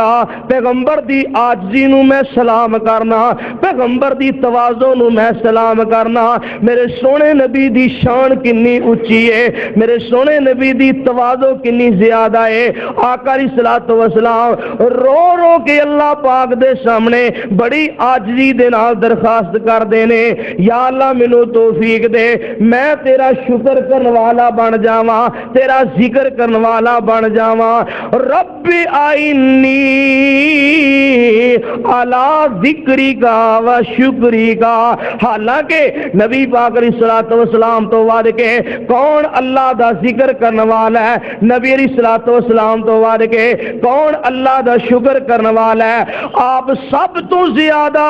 پیغمبر دی عاجزی نو میں سلام کرنا، پیغمبر دی تواضع نو میں سلام کرنا۔ میرے سونے نبی دی شان کنی اونچی ہے، میرے سونے نبی دی تواضع کنی زیادہ ہے۔ آقا علیہ الصلوۃ والسلام رو رو کے اللہ پاک دے سامنے بڑی عاجزی دے نال درخواست کر دینے، یا اللہ مینوں توفیق دے، میں تیرا شکر کرن والا بن جاواں، تیرا ذکر کرن والا بن جاواں۔ رب آئینی علی ذکرک و شکرک۔ حالانکہ نبی پاک علیہ الصلوۃ والسلام تو وعد کے کون اللہ دا ذکر کرن والا ہے؟ نبی علیہ الصلوۃ والسلام تو وعد کے کون اللہ دا شکر کرن والا ہے؟ آپ سب تو زیادہ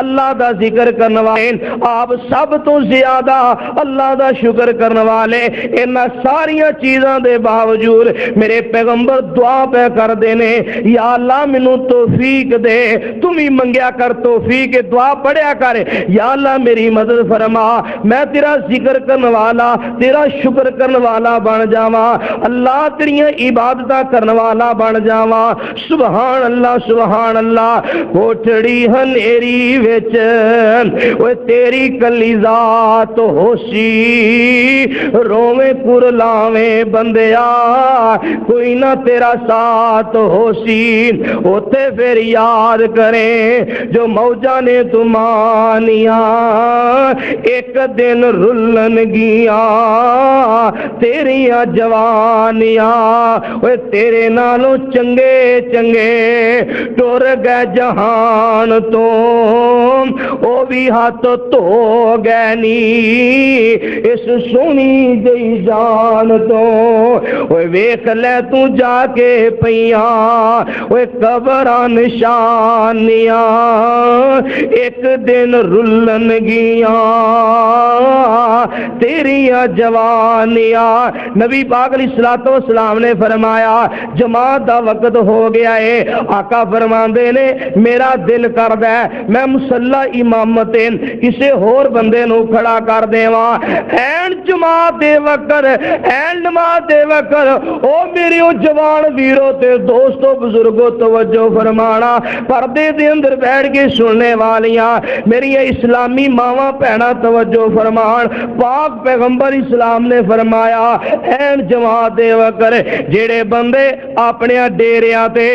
اللہ دا ذکر کرن والے، آپ سب تو زیادہ اللہ دا شکر کرن والے۔ ان ساری چیزاں دے باوجود میرے پیغمبر دعا پہ کر دینے، یا اللہ مینوں توفیق دے، تم ہی منگیا کر توفیق، دعا پڑھیا کر، یا اللہ میری مدد فرما، میں تیرا ذکر کرن والا، تیرا شکر کرن والا بن جاواں، اللہ تیریاں عبادتاں کرن والا بن جاواں۔ سبحان اللہ سبحان اللہ۔ کوٹھڑی ہنیری وچ اوے تیری کلی ذات ہوسی، روویں کرلاویں بندیا کوئی نہ تیرا ساتھ ہوسی۔ اوتے پھر یاد کریں جو موجاں نے تمانیاں، ایک دن رلن گیاں تیریاں جوانیاں، اوے تیرے نالوں چنگے چنگے ٹر گئے جہان تو، او بھی ہاتھ تو گئے نی اس سونی جئی جان تو۔ اوے ویکھ لے تو جا کے پیاں اوے قبراں نشانیاں، ایک دن رلن گیاں تیریاں جوانیاں۔ نبی پاک علیہ الصلوۃ والسلام نے فرمایا جماعت دا وقت ہو گیا ہے۔ آقا فرماندے نے میرا دل کردا ہے میں مصلی امامت کسے ہور بندے نو کھڑا کر دیواں، این جماعت دے وقت، این نماز دے وقت۔ او میری او جوان ویرو تے دوستو بزرگو توجہ فرمانا، پردے دے اندر بیٹھ کے سننے والیاں میری اسلامی ماواں بہناں توجہ فرمان۔ پاک پیغمبر اسلام نے فرمایا این جماعت دے وقت جڑے بندے اپنے ڈیریاں تے،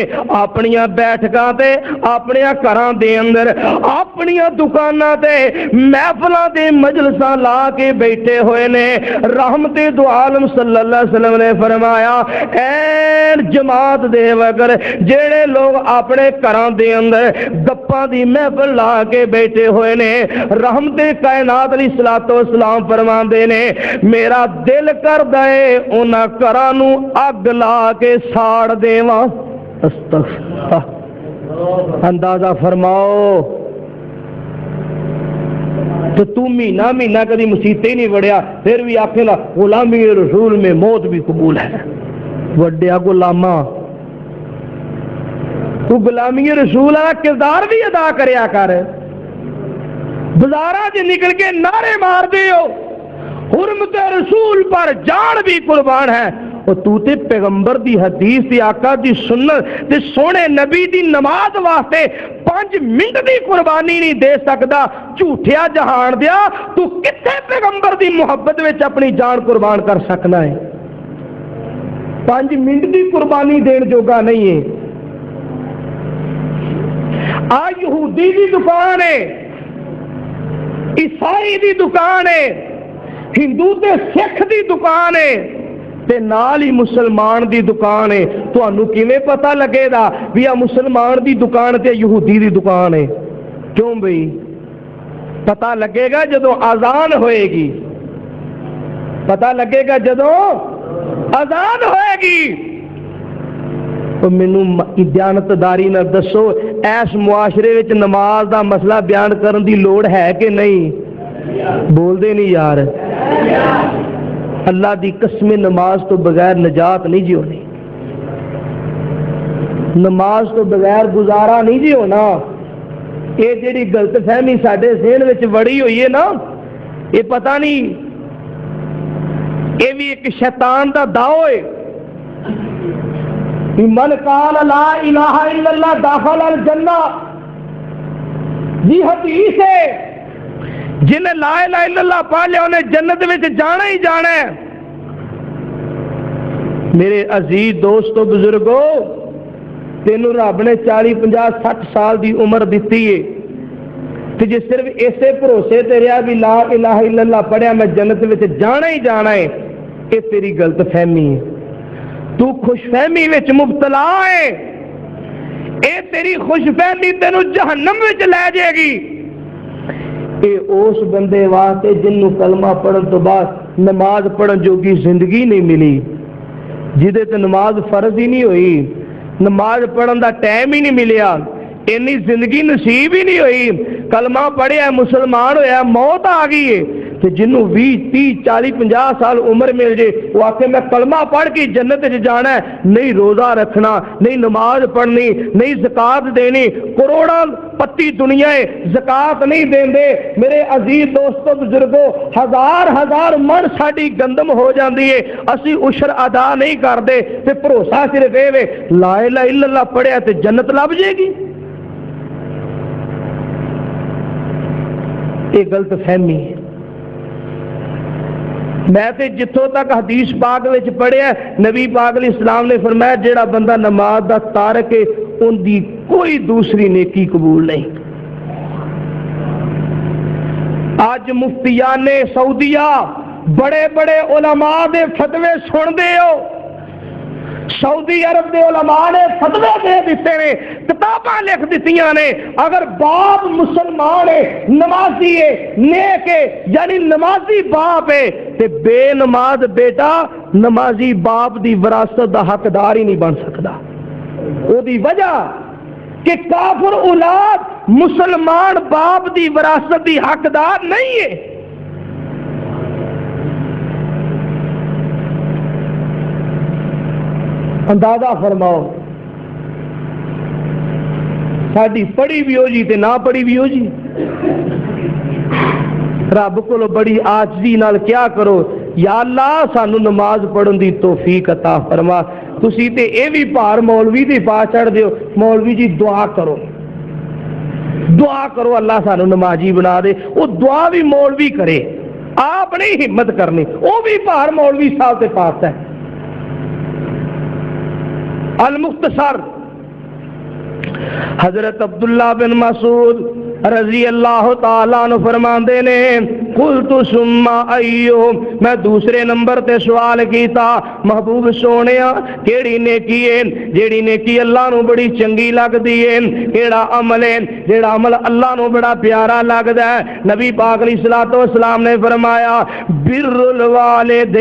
اپنی بیٹھکاں تے، اپنے گھراں دے اندر، اپنی دکاناں تے، محفلاں تے مجلساں لا کے بیٹھے ہوئے نے، رحمت دو عالم صلی اللہ علیہ وسلم نے فرمایا این جماعت دے وقت جڑے لوگ اپنے گھراں دے اندر گپاں دی محفل لا کے بیٹھے ہوئے نے، رحمت کائنات علیہ الصلوۃ والسلام فرماندے نے میرا دل کردا ہے انہاں گھراں نو اگ لا کے ساڑ دیواں۔ استغفر، اندازہ فرماؤ تو مہینہ مہینہ کبھی مسیطے ہی نہیں وڑیا، پھر بھی آخے نا غلامی رسول میں موت بھی قبول ہے۔ وڈیا غلاماں تو غلامی رسول والا کردار بھی ادا کریا کر، بازاراں چ نکل کے نعرے مار دیو حرمت رسول پر جان بھی قربان ہے، اور تو تے پیغمبر دی حدیث دی آقا دی سنت تے سونے نبی دی نماز واسطے 5 منٹ دی قربانی نہیں دے سکدا۔ جھوٹیا جہان دیا تو کتنے پیغمبر دی محبت وچ اپنی جان قربان کر سکنا ہے؟ 5 منٹ دی قربانی دین جوگا نہیں ہے۔ آ یہودی دی دکان ہے، عیسائی دی دکان ہے، ہندو تے سکھ دی دکان ہے، تے نال ہی مسلمان دی دکان ہے۔ تانوں کیویں پتہ لگے گا بھی آ مسلمان دی دکان تے یہودی دی دکان ہے؟ کیوں بھئی پتہ لگے گا جدوں اذان ہوئے گی، پتہ لگے گا جدوں اذان ہوئے گی۔ تو مینوں دیانتداری نہ دسو اس معاشرے وچ نماز دا مسئلہ بیان کرن دی لوڑ ہے کہ نہیں؟ بول دے نہیں یار. اللہ دی قسم نماز تو بغیر نجات نہیں جی ہونی. نماز تو بغیر گزارا نہیں جی ہونا. یہ جیڑی غلط فہمی ساڈے ذہن وچ وڑی ہوئی ہے نا، یہ پتہ نہیں، یہ بھی ایک شیطان دا داؤ ہے. من قال لا الہ الا اللہ داخل الجنہ، یہ حدیث ہے جنہیں لا الہ الا اللہ پڑھ لیا انہیں جنت میں جانا ہی جانا ہے. میرے عزیز دوستو بزرگو، تینوں رب نے 40 50 60 سال دی عمر دیتی ہے، تو جس صرف ایسے بھروسے تے رہا بھی لا الہ الا اللہ پڑھیا میں جنت میں جانا ہی جانا ہے، یہ تیری غلط فہمی ہے. تو خوش فہمی وچ مبتلا ہے، اے تیری خوش فہمی تینوں جہنم وچ لے جائے گی. اے اس بندے واسطے جنوں کلمہ پڑھن تو بعد نماز پڑھن جوگی زندگی نہیں ملی، جہدے تے نماز فرض ہی نہیں ہوئی، نماز پڑھن دا ٹائم ہی نہیں ملیا، اینی زندگی نصیب ہی نہیں ہوئی، کلمہ پڑھیا مسلمان ہویا موت آ گئی ہے. کہ جنوں 20 30 40 50 سال عمر مل جائے وہ آکے میں کلمہ پڑھ کے جنت جانا ہے، نہیں روزہ رکھنا، نہیں نماز پڑھنی، نہیں زکات دینی، کروڑاں پتی دنیا ہے زکات نہیں دین دے. میرے عزیز دوستو بزرگو، ہزار من ساڈی گندم ہو جاندی ہے، اسی عشر ادا نہیں کردے، تے بھروسہ صرف اے وے لا الہ الا اللہ پڑھیا تے جنت لب جائے گی. یہ غلط فہمی ہے. میں تے جتوں تک حدیث پاک وچ پڑھیا نبی پاک علیہ السلام نے فرمایا جیڑا بندہ نماز دا تارک ہے ان دی کوئی دوسری نیکی قبول نہیں. آج مفتیان سعودیہ بڑے بڑے علماء دے فتوے سن دے ہو، سعودی عرب دے علماء نے فتوے دے دیتے نے، کتاباں لکھ دیتیاں نے، اگر باپ مسلمان ہے، نمازی ہے، نیک ہے، یعنی نمازی باپ ہے، تے بے نماز بیٹا نمازی باپ دی وراثت دا حقدار ہی نہیں بن سکتا. او دی وجہ کہ کافر اولاد مسلمان باپ دی وراثت دی حقدار نہیں ہے. اندازہ فرماؤ، ساڈی پڑھی بھی ہو جی تے نہ پڑھی بھی ہو جی. رب کو بڑی عاجزی نال کیا کرو، یا اللہ سانو نماز پڑھن دی توفیق عطا فرما. تسی تے اے بھی بھار مولوی دی پا چڑھ دیو، مولوی جی دعا کرو، دعا کرو اللہ سانو نمازی بنا دے. وہ دعا بھی مولوی کرے، آپ نہیں ہمت کرنی، وہ بھی بھار مولوی صاحب کے پاس ہے. المختصر حضرت عبداللہ بن مسعود رضی اللہ تعالیٰ عنہ فرماندے نے قلت ثم ایو، میں دوسرے نمبر تے سوال کیتا محبوب سونیا کیڑی نیکی ہے جیڑی نیکی اللہ نو بڑی چنگی لگدی ہے، کیڑا عمل ہے جیڑا عمل اللہ نو بڑا پیارا لگدا ہے. نبی پاک علیہ الصلوۃ والسلام نے فرمایا بر الوالدین،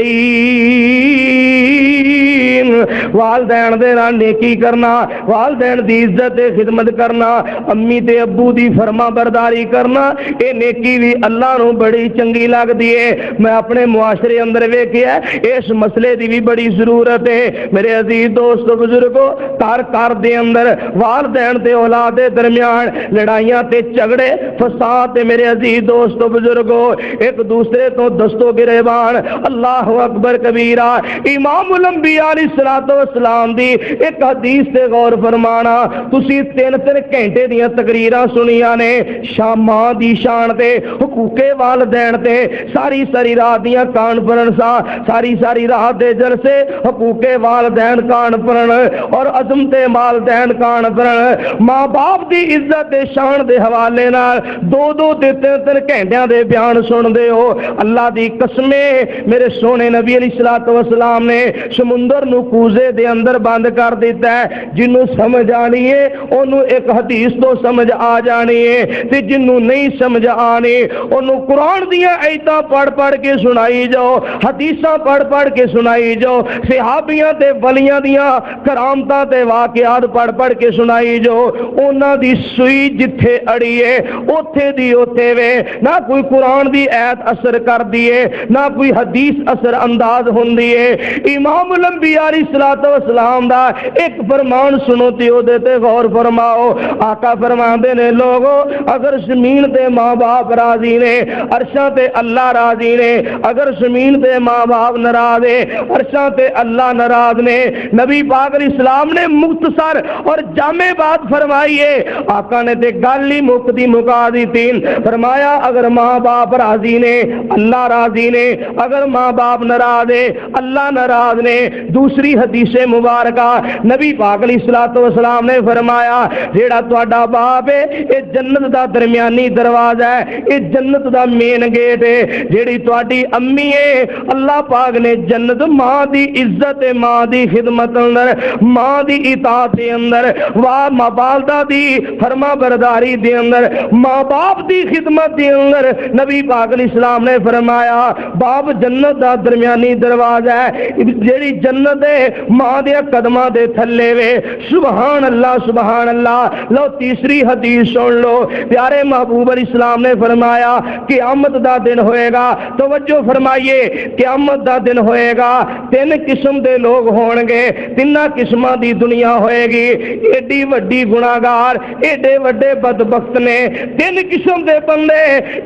والدین دے نال نیکی کرنا، والدین دی عزت خدمت کرنا، امی تے ابو دی فرما برداری کرنا، اے نیکی بھی اللہ نو بڑی چنگی لگدی ہے. میں اپنے معاشرے اندر ویکھیا اس مسئلے دی بھی بڑی ضرورت ہے. میرے عزیز دوستو بزرگو، کار دے اندر والدین تے اولاد دے درمیان لڑائیاں تے جھگڑے فساد تے میرے عزیز دوستو بزرگو ایک دوسرے تو دستو گریبان. اللہ اکبر کبیرہ. امام الانبیاء علیہ الصلوۃ والسلام دی ایک حدیث تے غور فرمانا. تسی 3 گھنٹے دیاں تقریراں سنیاں نے شاماں دی شان تے حقوق والدین تے، ساری رات دیاں کانفرنساں، ساری رات دے جلسے حقوق والدین کانفرن اور عظمت والدین کانفرن، ماں باپ دی عزت دے شان دے حوالے نال 2 تے 3 گھنٹیاں دے بیان سن دے ہو. اللہ دی قسمے میرے سونے نبی علیہ الصلوۃ والسلام نے سمندر نو کوزے دے اندر بند کر دیتا ہے. جنوں سمجھ آنی ہے اونوں ایک حدیث تو سمجھ آ جانی ہے. تے جنوں نہیں سمجھ آنے انہوں قرآن دیاں ایتاں پڑھ پڑھ کے سنائی جاؤ، حدیثاں پڑھ پڑھ کے سنائی جاؤ، صحابیاں تے ولیاں دیاں کرامتاں تے واقعات پڑھ پڑھ کے سنائی جاؤ، انہاں دی سوئی جتھے اڑی ہے اوتھے دی اوتھے وے، نہ کوئی قرآن دی ایت اثر کر دیے نہ کوئی حدیث اثر انداز ہوندی ہے۔ امام الانبیاء علیہ الصلوۃ والسلام دا ایک فرمان سنو تے او دے تے غور فرماؤ۔ آقا فرماندے نے لوگو اگر زمین تے ماں باپ راضی نے عرشاں تے اللہ راضی نے، اگر زمین تے ماں باپ ناراض ہے عرشاں تے اللہ ناراض نے۔ نبی پاک علیہ السلام نے مختصر اور جامع بات فرمائی ہے، آقا نے تے گل ہی مکتی مکا دی تین، فرمایا اگر ماں باپ راضی نے اللہ راضی نے، اگر ماں باپ ناراض ہے اللہ ناراض نے۔ دوسری حدیث مبارکہ نبی پاک علیہ الصلوۃ والسلام نے فرمایا جیڑا تہاڈا باپ ہے اے جنت دا درمیانی دروازہ ہے، اے جنت دا مین گیٹ ہے۔ جیڑی تہاڈی امی ہے اللہ پاک نے جنت ماں دی عزت ماں دی خدمت اندر ماں دی اطاعت دے اندر واہ ماں والدہ دی فرما برداری دے اندر ماں باپ دی خدمت دے اندر نبی پاک علیہ السلام نے فرمایا باپ جنت دا درمیانی دروازہ ہے، جیڑی جنت ہے ماں دے قدماں دے تھلے وے۔ سبحان اللہ سبحان اللہ۔ لو تیسری حدیث سن لو، پیارے محبوب علیہ السلام نے فرمایا قیامت دا دن ہوئے گا، توجہ فرمائیے قیامت دا دن ہوئے گا، تین قسم دے لوگ ہون گے، تیناں قسماں دی دنیا ہوئے گی، ایڈی وڈی گناہگار ایڈے وڈے بدبخت نے، تین قسم دے بندے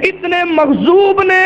اتنے مغضوب نے،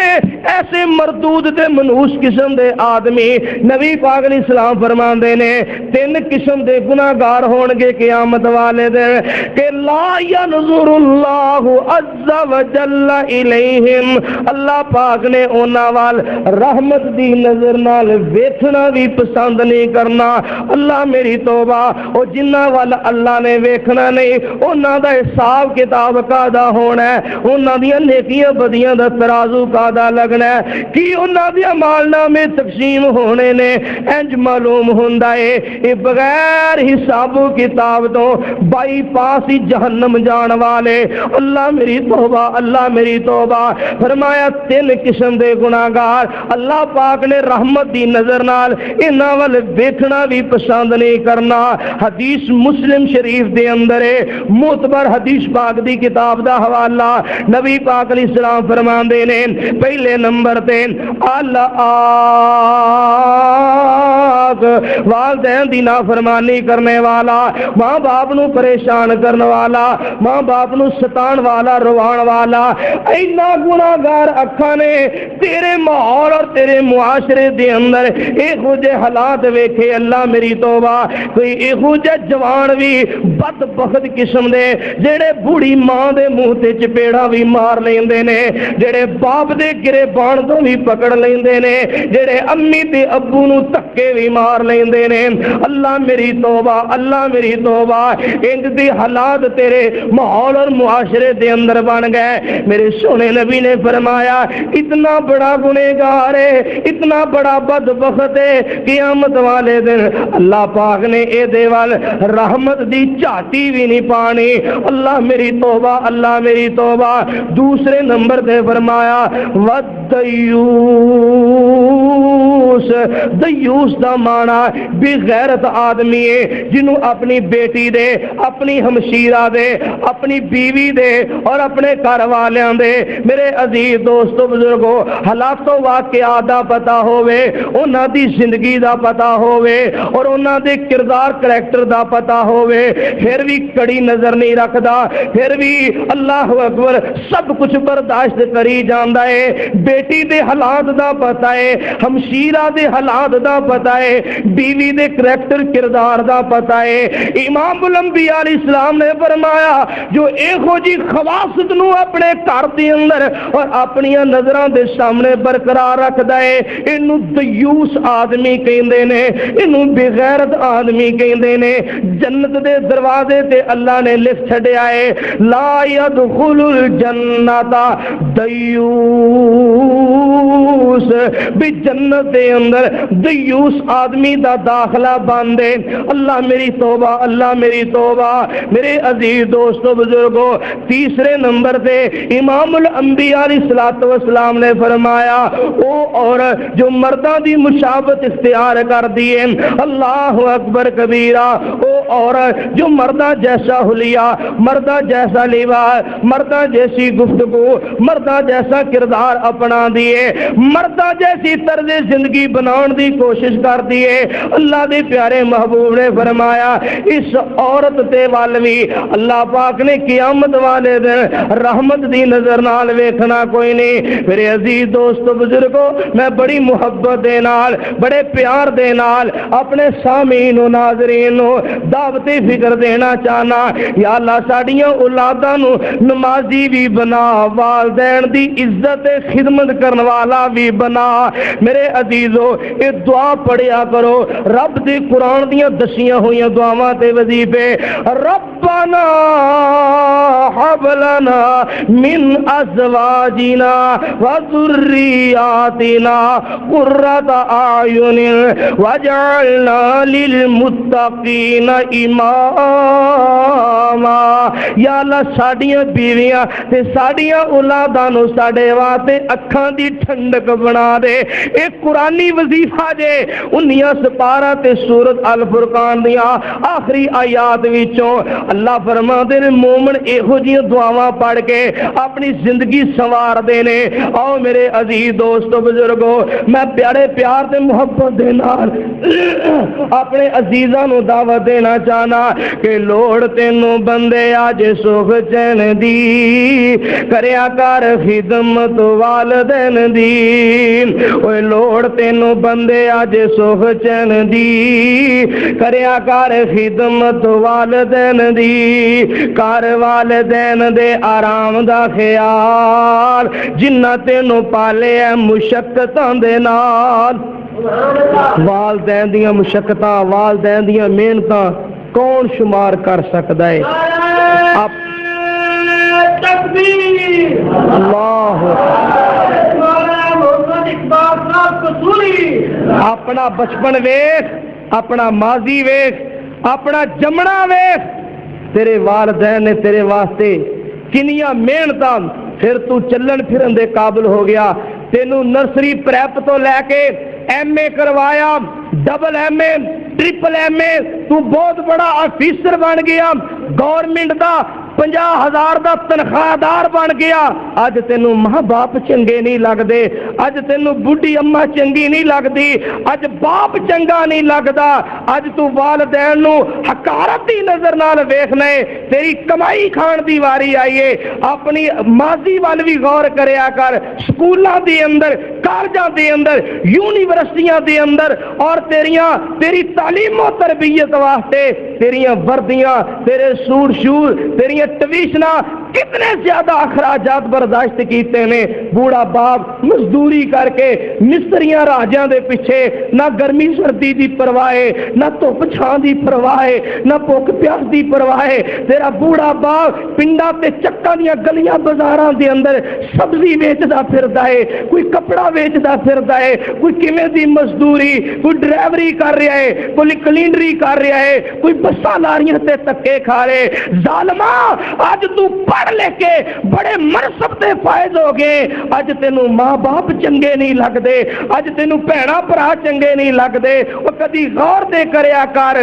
ایسے مردود تے منحوس قسم دے آدمی۔ نبی پاک علیہ السلام فرماندے نے تین قسم دے گناہگار ہون گے قیامت والے دن کہ لا ينظر اللہ عز وجل الیہم، اللہ پاک نے انہاں وال رحمت دی نظر نال ویکھنا بھی پسند نہیں کرنا۔ اللہ میری توبہ، او جنہاں وال اللہ نے ویکھنا نہیں انہاں دا حساب کتاب کادا ہونا ہے، انہاں دیاں نیکیاں بدیاں دا ترازو کادا لگنا ہے، کی انہاں دی اعمال نامے تقسیم ہونے نے انج معلوم ہوندا ہے اے بغیر حساب و کتاب تو بائی پاس ہی جہنم جان والے۔ اللہ میری توبہ اللہ میری توبہ۔ فرمایا تین قسم دے گناہگار اللہ پاک نے رحمت دی نظر نال انہاں ول ویکھنا بھی پسند نہیں کرنا۔ حدیث مسلم شریف دے اندر ہے، معتبر حدیث پاک دی کتاب دا حوالہ، نبی پاک علیہ السلام فرماندے نے پہلے نمبر تے والدین دی نافرمانی کرنے والا، ماں باپ نو پریشان کرنے والا، ماں باپ نو ستان والا روان والا، اینا گناہگار اکھاں نے تیرے ماحول اور تیرے معاشرے دے اندر ایہو جے حالات ویکھے۔ اللہ میری توبہ، کوئی ایہو جے جوان بھی بدبخت قسم دے جڑے بوڑھی ماں دے منہ تے چپیڑا بھی مار لیندے نے، جڑے باپ دے گرے بان تو بھی پکڑ لیندے نے، جڑے امی تے ابو نو تکے بھی مار لیندے نے۔ اللہ میری توبہ اللہ میری توبہ، انج دی حالات تیرے ماحول اور معاشرے دے اندر بن گئے۔ میرے سونے نبی نے فرمایا اتنا بڑا گنہگار ہے اتنا بڑا بدبخت ہے قیامت والے دن اللہ پاک نے اے دے وال رحمت دی چاٹی بھی نہیں پانی۔ اللہ میری توبہ اللہ میری توبہ۔ دوسرے نمبر تے فرمایا دیوس دا معنی بے غیرت آدمی ہے جنہوں اپنی بیٹی دے اپنی ہمشیرہ دے اپنی بیوی دے اور اپنے گھر والیاں دے میرے عزیز دوستو بزرگو حالات و واقعات دا پتہ ہوئے، انہاں دی زندگی دا پتہ ہوئے اور انہاں دے کردار کریکٹر دا پتہ ہوئے، پھر بھی کڑی نظر نہیں رکھدا، پھر بھی اللہ اکبر سب کچھ برداشت کری جاندا ہے۔ بیٹی دے حالات دا پتہ ہے، ہمشیرہ دے حالات دا پتہ ہے، بیوی دے کریکٹر کردار دا پتہ ہے۔ امام الانبیاء علیہ السلام نے فرمایا جو ایہو جی خواصت نو اپنے گھر دے اندر اور اپنی نظراں دے سامنے برقرار رکھدا ہے اینو دیوس آدمی کہندے نے، اینو بے غیرت آدمی کہندے نے۔ جنت دے دروازے تے اللہ نے لکھ چھڈیا ہے لا يدخل الجنت دیوس، بھی جنت دے اندر دیوس آدمی دا داخلہ بن دے۔ اللہ میری توبہ، اللہ میری توبہ۔ میرے عزیز دوستو بزرگو، تیسرے نمبر دے امام الانبیاء علیہ الصلوۃ والسلام نے فرمایا او عورت جو مرداں دی مشابہت اختیار کر دیے، اللہ اکبر کبیرہ، او عورت جو مرداں جیسا حلیہ، مرداں جیسا لباس، مرداں جیسی گفتگو، مرداں جیسا کردار اپنا دیے، مرداں جیسی طرز زندگی بناؤن دی کوشش کر دیے، اللہ دے پیارے محبوب نے فرمایا اس عورت تے والوی اللہ پاک نے قیامت والے دن رحمت دی نظر نال ویکھنا کوئی نہیں۔ میرے عزیز دوستو بزرگو، میں بڑی محبت دے نال، بڑے پیار دے نال اپنے سامعین و ناظرین نو دعوت فکر دینا چاہنا، یا اللہ ساڈیاں اولاداں نو نمازی بھی بنا، والدین دی عزت خدمت کرن والا بھی بنا۔ میرے عزیزو اے دعا پڑھیا کرو، رب دے قرآن دیاں دسیاں ہوئیاں دعاواں تے وظیفے، ربنا هب لنا من ازواجنا وذرياتنا قرة اعين واجعلنا للمتقين اماما۔ یا اللہ ساڈیاں بیویاں تے ساڈیاں اولاداں نو ساڈے واسطے اکھاں دی ٹھنڈک بنا دے۔ ایک قرآنی وظیفہ جے 19 سپارہ تے سورت الفرقان دیاں آخری آیات وچوں اللہ فرماندے نے مومن ایہو جیاں دعاواں پڑھ کے اپنی زندگی سنوار دے نے۔ آؤ میرے عزیز دوستو بزرگو، میں پیارے پیار تے محبت دے نال اپنے عزیزاں نو دعوت دینا چاہنا کہ لوڑ تینوں بندے آج سکھ چین دی، کریا کر خدمت والدین دی۔ اوے لوڑ تینوں بندے آج سکھ چین دی، کریا کر خدمت والدین دی، کر والدین دے آرام دا خیال، جنہ تینوں پالے ہے مشقتاں دے نال۔ والدین دیاں مشقتاں، والدین دیاں محنتاں کون شمار کر سکتا ہے؟ اللہ اپنا بچپن ویکھ، اپنا ماضی ویکھ، اپنا جمنا ویکھ، تیرے والدین نے تیرے واسطے کنیاں محنتاں، پھر تو چلن پھرن دے قابل ہو گیا، تینوں نرسری پریپ تو لے کے ایم اے کروایا، ڈبل ایم اے، ٹرپل ایم اے، تو بہت بڑا آفیسر بن گیا، گورنمنٹ دا 50,000 دا تنخواہ دار بن گیا۔ اج تینوں ماں باپ چنگے نہیں لگدے، اج تینوں بڈھی اما چنگی نہیں لگدی، اج باپ چنگا نہیں لگدا، اج تو والدین نو حقارت دی نظر نال ویکھنا ہے۔ تیری کمائی کھان دی واری آئی ہے، اپنی ماضی وال بھی غور کریا کر، سکولاں دی اندر، کالجاں دی اندر، یونیورسٹیاں دی اندر، اور تیری تعلیم و تربیت واسطے تیریاں وردیاں، تیرے سوٹ شور، تیریاں ٹویشناں کتنے زیادہ اخراجات برداشت کیتے نے۔ بوڑھا باپ مزدوری کر کے مستریاں راجاں دے پیچھے، نہ گرمی سردی دی پرواہ، نہ دھوپ چھاں دی پرواہ، نہ بھوک پیاس دی پرواہ۔ تیرا بوڑھا باپ پنڈاں تے چکاں دیاں گلیاں بازاراں دے اندر سبزی ویچدا پھردا ہے، کوئی کپڑا ویچدا پھردا ہے، کوئی کیویں دی مزدوری، کوئی ڈرائیوری کر رہا ہے، کوئی کلینڈری کر رہا ہے، کوئی بساں لاریاں تے تکے کھا رہے۔ ظالما اج تو پڑھ لے کے بڑے منصب تے فائز ہو گئے، اج تینوں ماں باپ چنگے نہیں لگدے، اج تینوں بھیڑاں بھرا چنگے نہیں لگدے۔ او کدی غور تے کریا کر،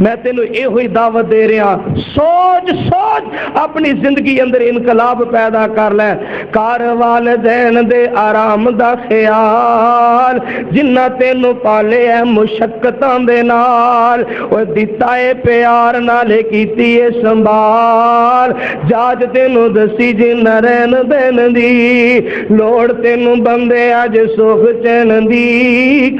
میں تینوں یہ ہوئی دعوت دے رہا، سوچ اپنی زندگی اندر انقلاب پیدا کر لے۔ کار والدین دے آرام دا خیال، جنہ تینوں پالے ہے مشقتاں دے نال، او دتا ہے پیار نالے کیتی ہے سنبھال، جاج تینوں دسی جن رہن دین دی، لوڑ تینوں بندے اج سکھ چین دی،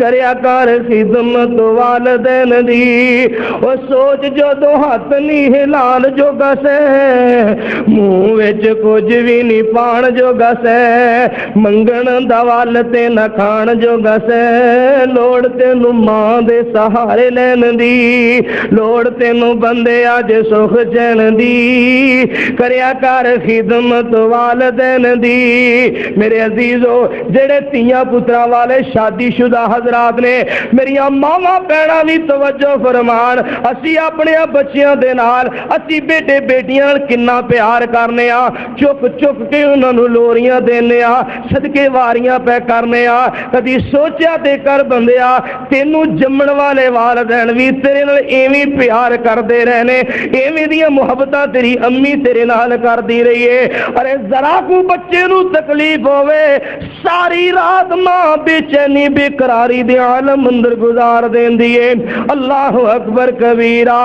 کریا کر خدمت والدین دی۔ او سوچ جدوں ہاتھ نہیں ہلان جوگا سہ منہ وچ کچھ بھی نہیں پان جوگا سہ منگن دا ول تے نہ کھان جوگا سہ لوڑ تینوں ماں دے سہارے لین دی لوڑ تینوں بندے اج سکھ چین دی کریا کر خدمت والدین دی میرے عزیزو جڑے تیاں پتراں والے شادی شدہ حضرات نے میری ماواں بہناں بھی توجہ فرمان اسی اپنے بچیاں دے نال اسی بیٹے بیٹیاں نال کنا پیار کرنے آ چپ چپ کے انہاں نوں لوریاں دینے آ صدقے واریاں پہ کرنے آ کدی سوچیا تے کر بندیا تینوں جمن والے والدین بھی تیرے نال ایویں پیار کردے رہنے ایویں دیاں محبتاں تیری امی تیرے نال کردی رہی ہے ارے ذرا کو بچے نوں تکلیف ہوے ساری رات ماں بے چینی بے قراری دے عالم اندر گزار دیندی ہے اللہ اکبر کبیرہ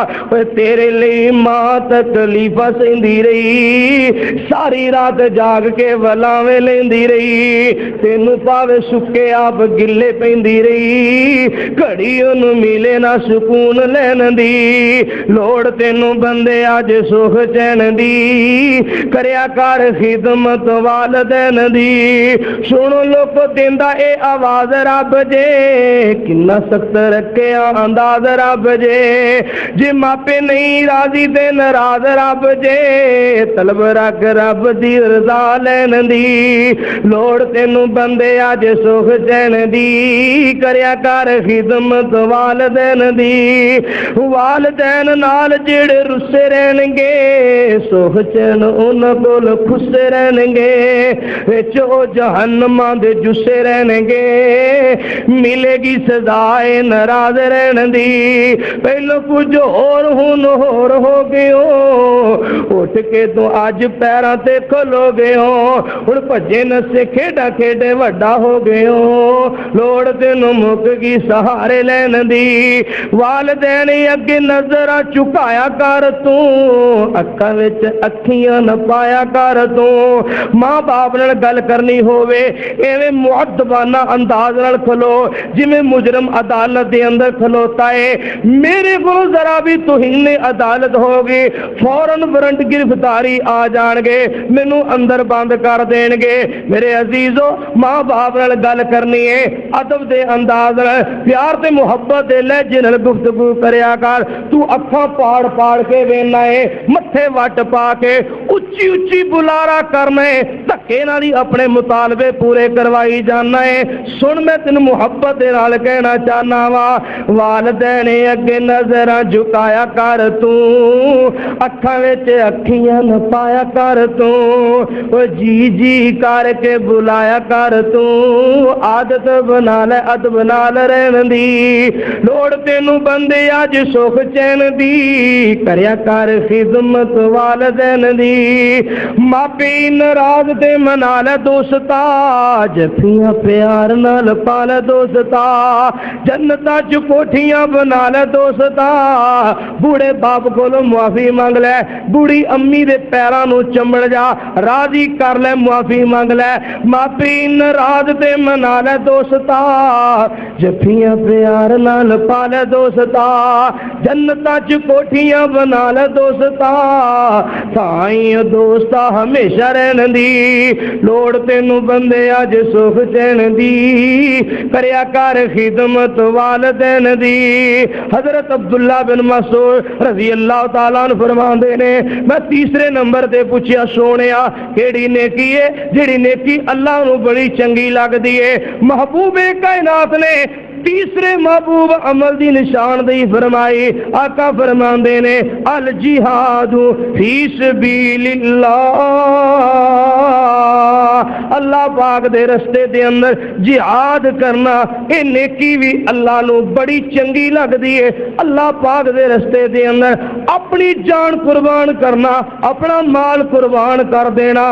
تیرے لیے ماں تکلیف سہندی رہی ساری رات جاگ کے ولاویں لیندی رہی تینوں پاوے سکے آپ گلے پیندی رہی گھڑی انہوں ملے نہ سکون لین دی لوڑ تینوں بندے اج سکھ چین دی کریا کر خدمت والدین دی سنو لوگ دیندا اے آواز رب جے کنا سخت رکھے انداز رب جے ماپے نہیں راضی تے ناراض رب جے طلب رکھ رب دی رضا لین دی لوڑ تینوں بندے اج سکھ چین دی کریا کر خدمت والدین دی والدین نال جڑے رسے رہن گے سکھ چین انہاں کول خسے رہن گے وچ او جہنماں دے جسے رہن گے ملے گی سزائے ناراض رہن دی پہلو کچھ ہور ہن ہور ہو گئے اٹھ کے تو اج پیراں تے کھلو گئے ہن بھجے نسے کھیڈا کھیڈے وڈا ہو گئے لوڑ تینوں مک گئی سہارے لین دی والدین اگے نظراں چکایا کر توں اکھاں وچ اکھیاں نہ پایا کر توں ماں باپ نال گل کرنی ہووے ایویں مؤدبانہ انداز نال کھلو جویں مجرم عدالت دے اندر کھلوتا ہے میرے کو ذرا بھی توہین عدالت ہوگی فوراً وارنٹ گرفتاری آ جان گے مینوں اندر بند کر دین گے میرے عزیزو ماں باپ نال گل کرنی ہے ادب دے انداز نال پیار تے محبت دے لہجے نال گفتگو کریا کر تو اکھاں پاڑ پاڑ کے وینا ہے متھے وٹ پا کے اچھی اچھی بلارا کرنا ہے دھکے نال ہی اپنے مطالبے پورے کروائی جانا ہے سن میں تین محبت دے نال کہنا چاہنا وا والدین اگے نظراں جھکایا کر توں اکھاں وچ اکھیاں نہ پایا کر توں او جی جی کر کے بلایا کر توں عادت بنا لے ادب نال رہن دی لوڑ تینوں بندے اج سکھ چین دی کریا کر خدمت والدین دی ماپی ناراض تے منا لے دوستا جفیاں پیار نال پال دوستا جنتاں چ کوٹھیاں بنا لے دوستا بوڑھے باپ کولوں معافی مانگ لے بوڑھی امی دے پیراں نوں چمڑ جا راضی کر لے معافی مانگ لے ماپی ناراض تے منا لے دوستا جفیاں پیار نال پال دوستا جنتاں چ کوٹھیاں بنا لے دوستا تائیں دوستا ہمیشہ رہن دی لوڑ تینوں بندے اج سکھ چین دی کریا کر خدمت والدین دی حضرت عبداللہ بن مسعود رضی اللہ تعالیٰ عنہ فرماندے نے میں تیسرے نمبر تے پوچھیا سونیا کیڑی نیکی ہے جڑی نیکی اللہ نو بڑی چنگی لگدی ہے محبوب کائنات نے تیسرے محبوب عمل دی نشاندہی فرمائی آقا فرماندے نے الجہاد فی سبیل اللہ اللہ پاک دے رستے دے اندر جہاد کرنا اے نیکی بھی اللہ نو بڑی چنگی لگدی ہے اللہ پاک دے رستے دے اندر اپنی جان قربان کرنا اپنا مال قربان کر دینا